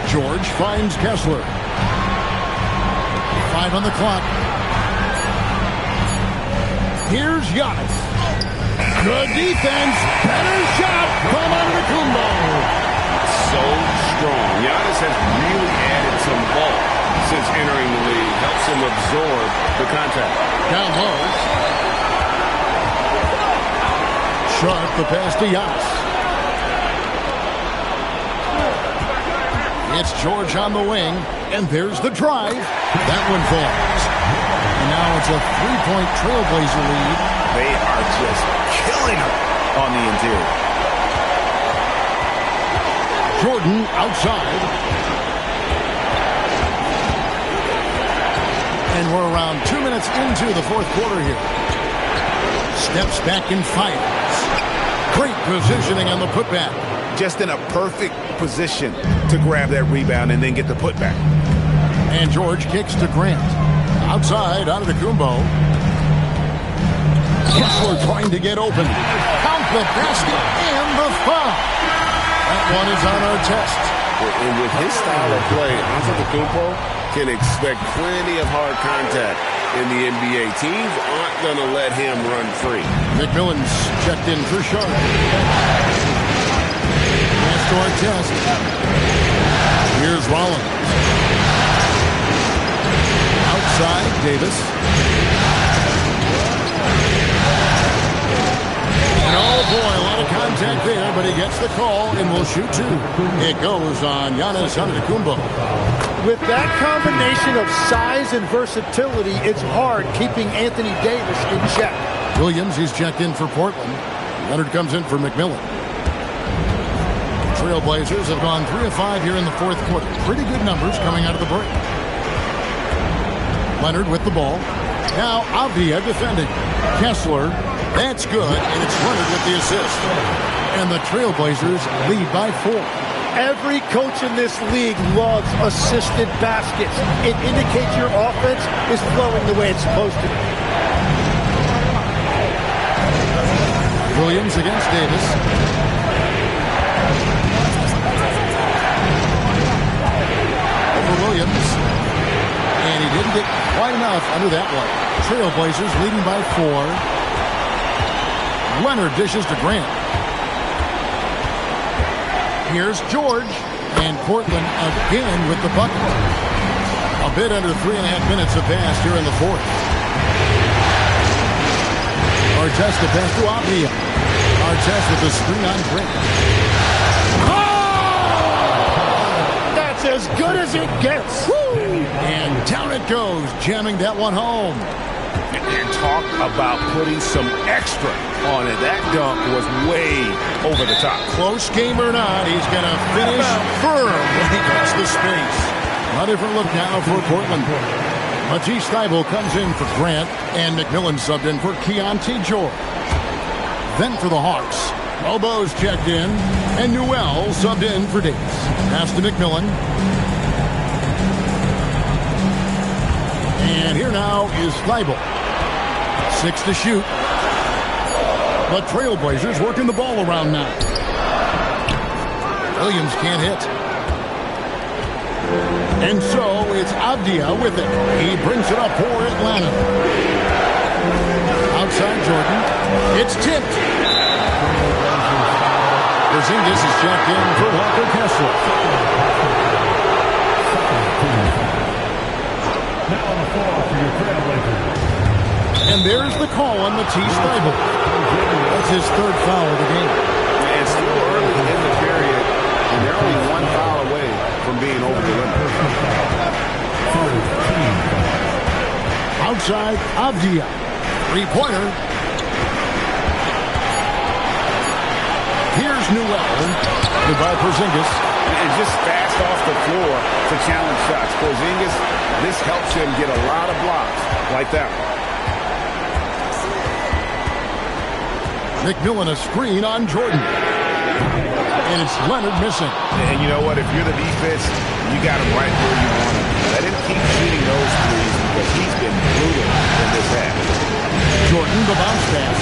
George finds Kessler. 5 on the clock. Here's Giannis. Good defense. Better shot from Antetokounmpo. So strong. Giannis has really added some bulk since entering the league. Helps him absorb the contact. Down low. Sharp the pass to Giannis. It's George on the wing, and there's the drive. That one falls. And now it's a 3-point Trailblazer lead. They are just killing them on the interior. Jordan outside. And we're around 2 minutes into the fourth quarter here. Steps back and fires. Great positioning on the putback. Just in a perfect position to grab that rebound and then get the putback. And George kicks to Grant. Outside, Antetokounmpo. Kessler trying to get open. Count the basket and the foul. That one is on Artest. And with his style of play, Antetokounmpo can expect plenty of hard contact in the NBA. Teams aren't going to let him run free. McMillan's checked in for Sharp. Pass to Artest. Here's Rollins. Outside, Davis. And oh boy, a lot of contact there, but he gets the call and will shoot 2. It goes on Giannis Antetokounmpo. With that combination of size and versatility, it's hard keeping Anthony Davis in check. Williams, he's checked in for Portland. Leonard comes in for McMillan. Trailblazers have gone 3 of 5 here in the fourth quarter. Pretty good numbers coming out of the break. Leonard with the ball. Now Avdia defending. Kessler, that's good, and it's Leonard with the assist. And the Trailblazers lead by 4. Every coach in this league loves assisted baskets. It indicates your offense is flowing the way it's supposed to. Williams against Davis. Over Williams. And he didn't get quite enough under that one. Trailblazers leading by 4. Leonard dishes to Grant. Here's George. And Portland again with the bucket. A bit under 3.5 minutes have passed here in the fourth. Artest to pass to Avdia. Artest with the screen on Grant. Oh! That's as good as it gets. Woo! And down it goes, jamming that one home. And talk about putting some extra on it. That dunk was way over the top. Close game or not, he's going to finish firm when he gets the space. A different look now for Portland. Matisse Thybulle comes in for Grant, and McMillan subbed in for Keontae George. Then for the Hawks, Lobo's checked in, and Newell subbed in for Davis. Pass to McMillan. And here now is Thybulle. 6 to shoot. The Trailblazers working the ball around now. Williams can't hit. And so it's Avdia with it. He brings it up for Atlanta. Outside Jordan. It's tipped. Porzingis is checked in for Walker Kessler. Now on the floor for your Trailblazers. And there's the call on Matisse Thybulle. That's his third foul of the game. And still early in the period, and they're only one foul away from being over the limit. Outside Avdia. Three-pointer. Here's Newell. By Porzingis. And just fast off the floor to challenge shots. Porzingis, this helps him get a lot of blocks like that one. McMillan a screen on Jordan. And it's Leonard missing. And you know what? If you're the defense, you got him right where you want him. Let him keep shooting those threes because he's been brutal in this half. Jordan, the bounce pass.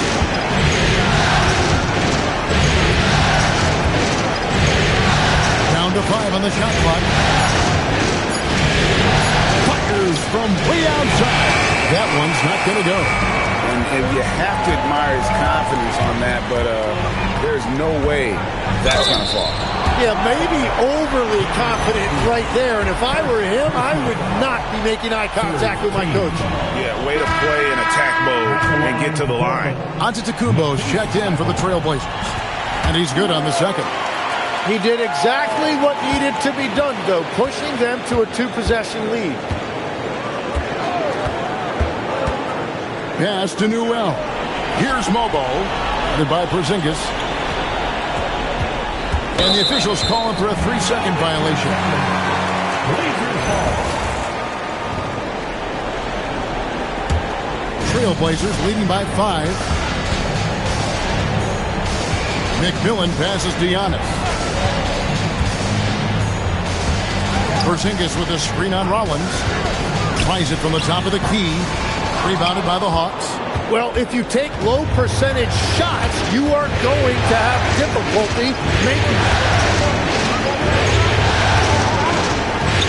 Down to 5 on the shot clock. Fires from way outside. That one's not going to go. And you have to admire his confidence on that, but there's no way that's going to fall. Yeah, maybe overly confident right there. And if I were him, I would not be making eye contact with my coach. Yeah, way to play in attack mode and get to the line. Antetokounmpo's checked in for the Trailblazers. And he's good on the second. He did exactly what needed to be done, though, pushing them to a 2-possession lead. Pass to Newell. Here's Mobo. Headed by Porzingis. And the officials call him for a 3-second violation. Trailblazers leading by 5. McMillan passes to Giannis. Porzingis with a screen on Rollins. Tries it from the top of the key. Rebounded by the Hawks. Well, if you take low percentage shots, you are going to have difficulty making them.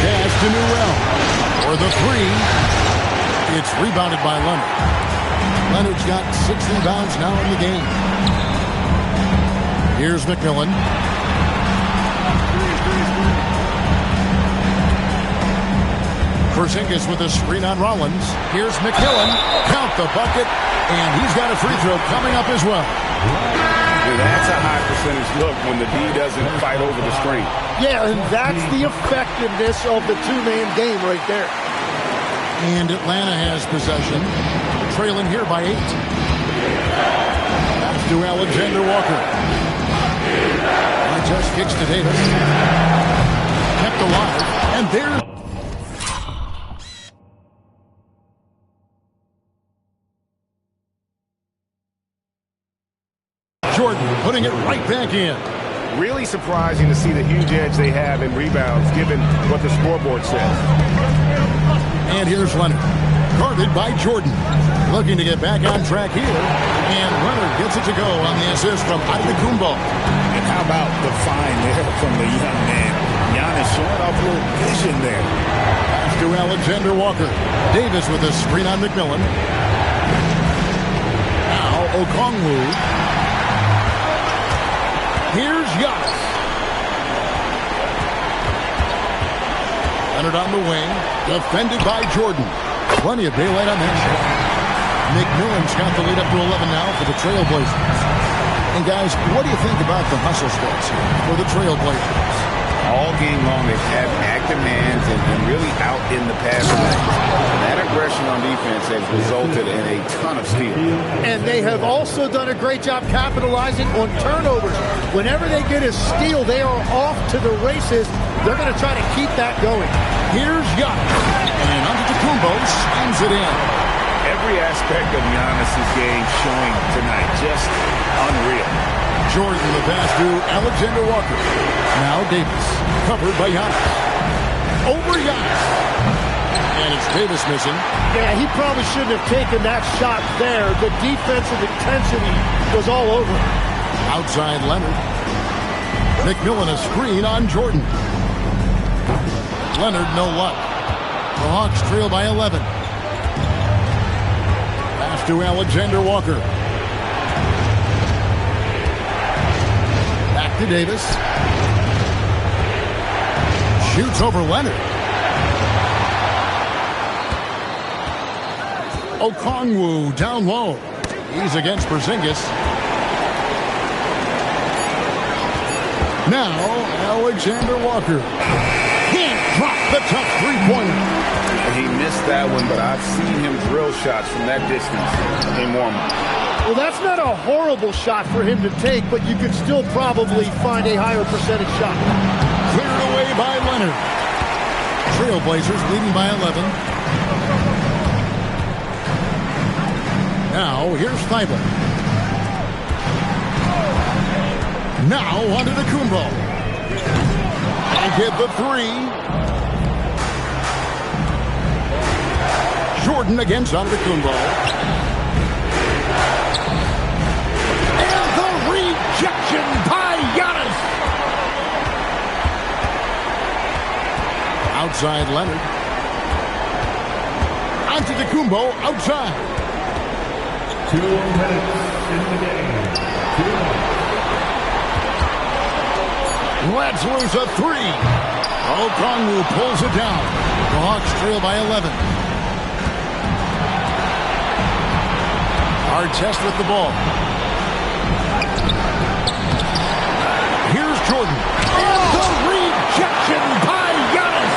Pass to Newell. For the 3. It's rebounded by Leonard. Leonard's got 6 rebounds now in the game. Here's McMillan. Porzingis with a screen on Rollins. Here's McMillan. Count the bucket. And he's got a free throw coming up as well. Well, that's a high percentage look when the D doesn't fight over the screen. Yeah, and that's the effectiveness of the two-man game right there. And Atlanta has possession. Trailing here by 8. That's to Alexander Walker. Just kicks to Davis. Kept alive. And there's Jordan putting it right back in. Really surprising to see the huge edge they have in rebounds, given what the scoreboard says. And here's Leonard. Guarded by Jordan. Looking to get back on track here. And Leonard gets it to go on the assist from Antetokounmpo. And how about the find there from the young man? Giannis showing off a little vision there. Pass to Alexander Walker. Davis with a screen on McMillan. Now Okongwu. Here's Giannis. Leonard on the wing. Defended by Jordan. Plenty of daylight on that shot. McMillan's got the lead up to 11 now for the Trailblazers. And guys, what do you think about the hustle stats here for the Trailblazers? All game long, they've had active mans and really out in the pass lanes. That aggression execution on defense has resulted in a ton of steals. And they have also done a great job capitalizing on turnovers. Whenever they get a steal, they are off to the races. They're going to try to keep that going. Here's Giannis. And Antetokounmpo slams it in. Every aspect of Giannis' game showing tonight. Just unreal. Jordan, the pass to Alexander Walker. Now Davis, covered by Giannis. Over Giannis. And it's Davis missing. Yeah, he probably shouldn't have taken that shot there. The defensive intensity was all over him. Outside Leonard. McMillan a screen on Jordan. Leonard, no luck. The Hawks trail by 11. Pass to Alexander Walker. Back to Davis. Shoots over Leonard. Okongwu down low. He's against Porzingis. Now, Alexander Walker. Can't drop the tough three-pointer. He missed that one, but I've seen him drill shots from that distance in warm-up. Well, that's not a horrible shot for him to take, but you could still probably find a higher percentage shot. Cleared away by Leonard. Trailblazers leading by 11. Now, here's Thibault. Now, onto the Kumbo. And get the three. Jordan against Antetokounmpo. And the rejection by Giannis. Outside Leonard. Antetokounmpo outside. 2 minutes in the game. 2. Let's lose a three. Okongwu pulls it down. The Hawks trail by 11. Artest with the ball. Here's Jordan. And the rejection by Giannis.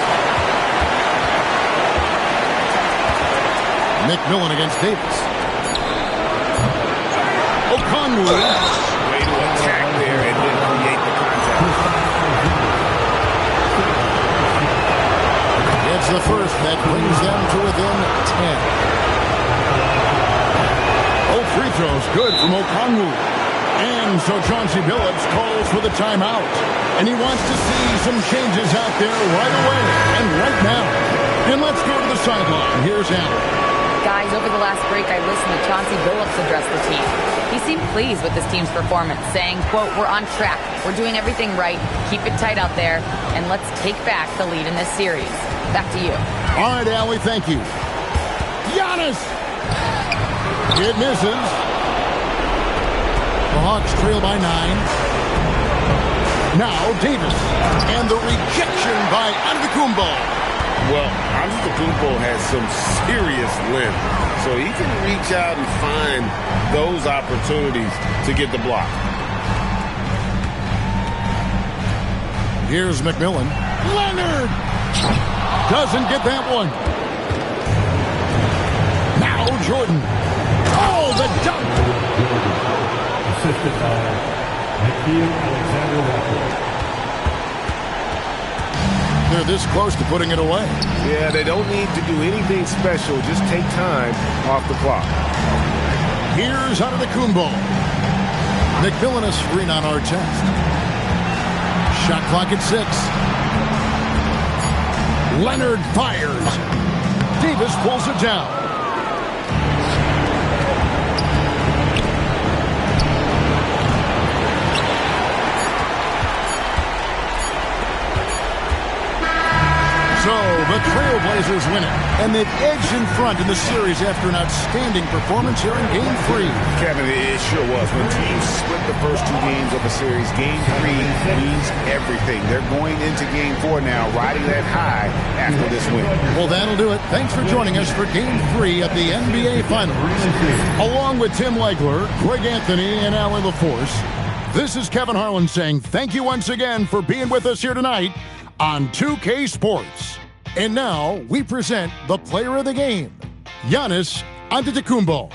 McMillan against Davis. Okongwu. Way to attack there and then create the contact. It's the first that brings them to within 10. Oh, free throws good from Okongwu. And so Chauncey Billups calls for the timeout. And he wants to see some changes out there right away and right now. And let's go to the sideline. Here's Allen. Guys, over the last break, I listened to Chauncey Billups address the team. He seemed pleased with his team's performance, saying, quote, "We're on track. We're doing everything right. Keep it tight out there. And let's take back the lead in this series." Back to you. All right, Allie, thank you. Giannis! It misses. The Hawks trail by 9. Now Davis. And the rejection by Antetokounmpo. Well, Antetokounmpo has some serious length, so he can reach out and find those opportunities to get the block. Here's McMillan. Leonard! Doesn't get that one. Now Jordan. Oh, the dunk! Assisted by Nickeil Alexander-Walker. They're this close to putting it away. Yeah, they don't need to do anything special. Just take time off the clock. Here's Antetokounmpo. McMillan a screen on Artest. Shot clock at 6. Leonard fires. Davis pulls it down. So, the Trailblazers win it, and they've edged in front in the series after an outstanding performance here in Game 3. Kevin, it sure was. When teams split the first 2 games of a series, Game 3 means everything. They're going into Game 4 now, riding that high after this win. Well, that'll do it. Thanks for joining us for Game 3 of the NBA Finals. Along with Tim Legler, Greg Anthony, and Allie LaForce, this is Kevin Harlan saying thank you once again for being with us here tonight on 2K Sports. And now we present the player of the game. Giannis Antetokounmpo.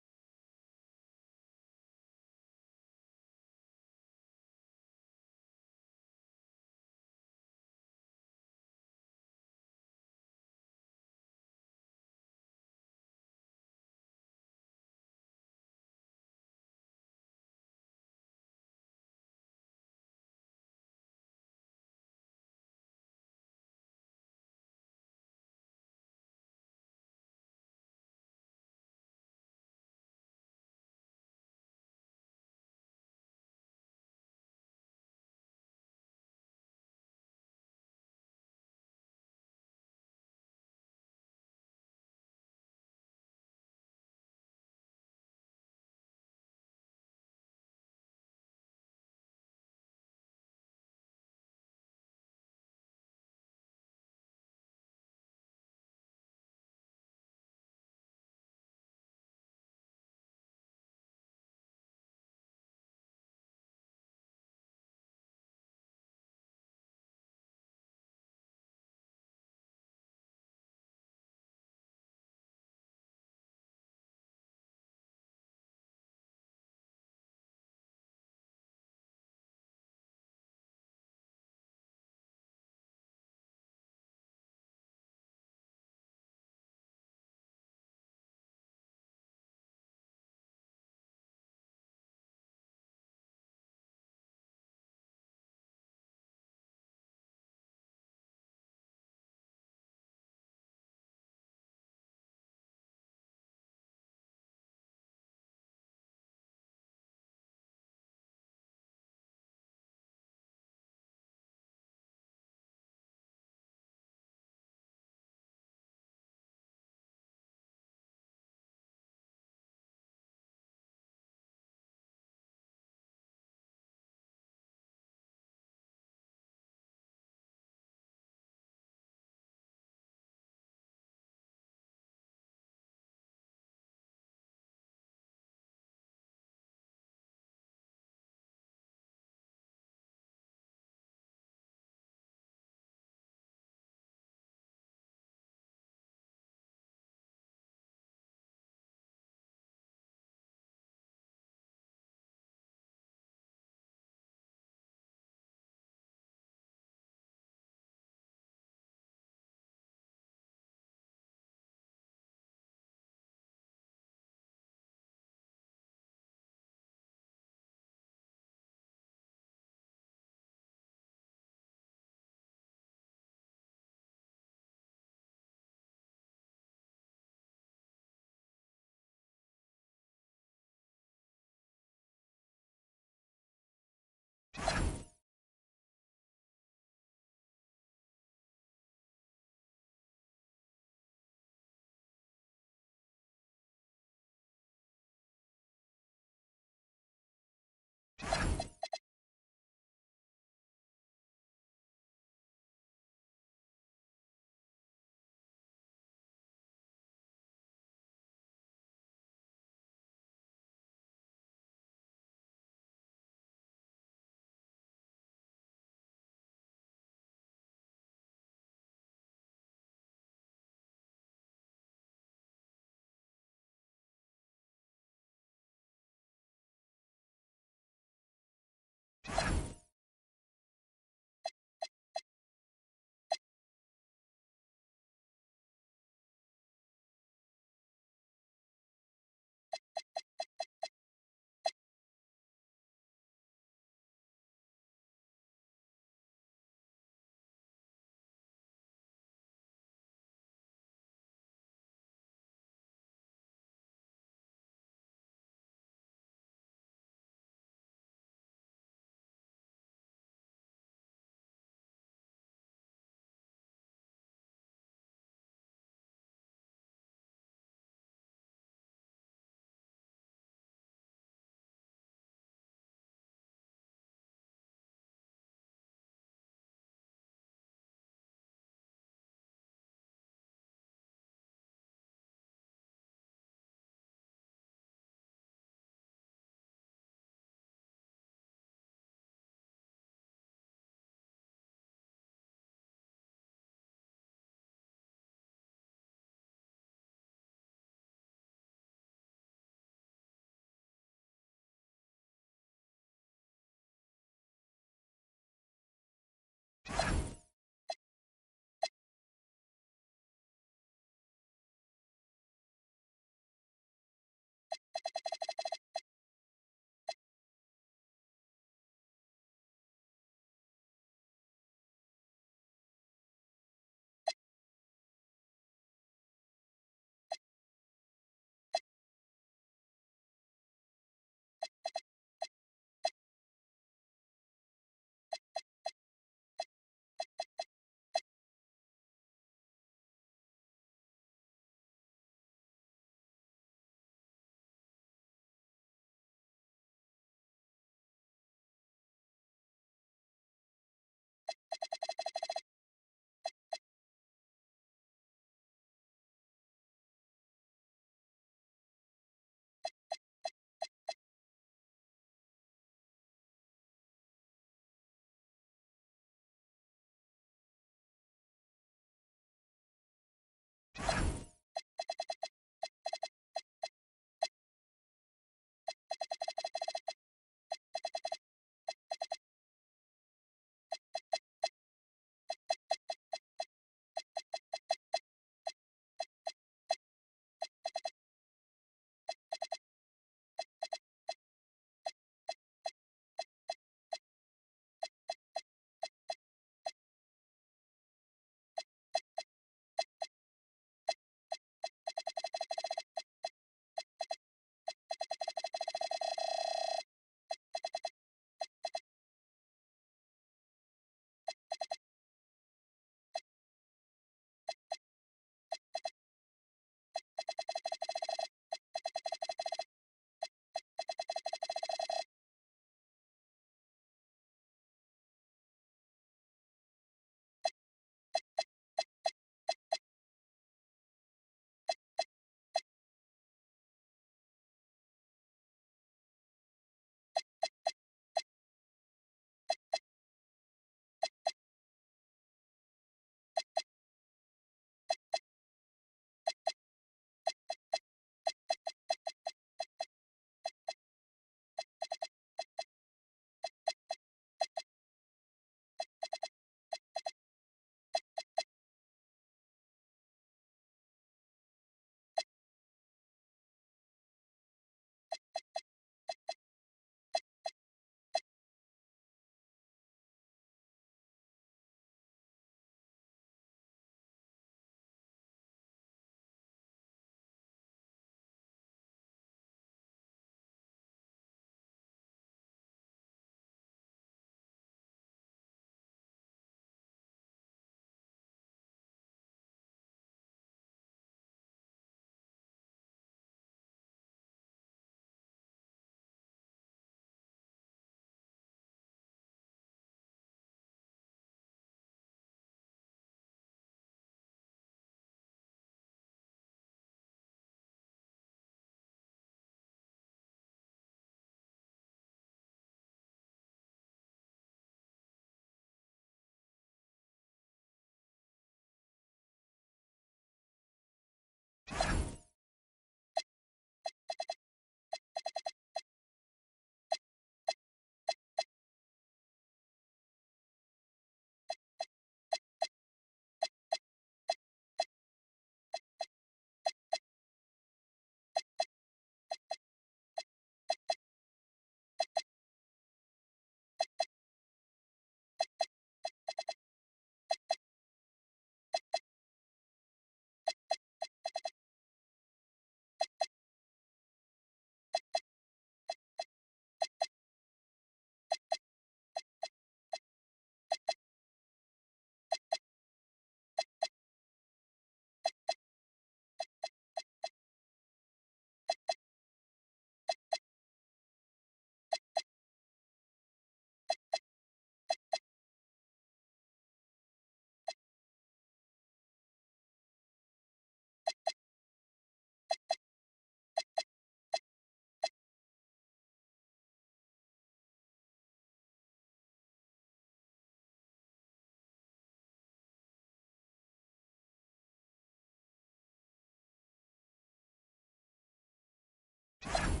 it.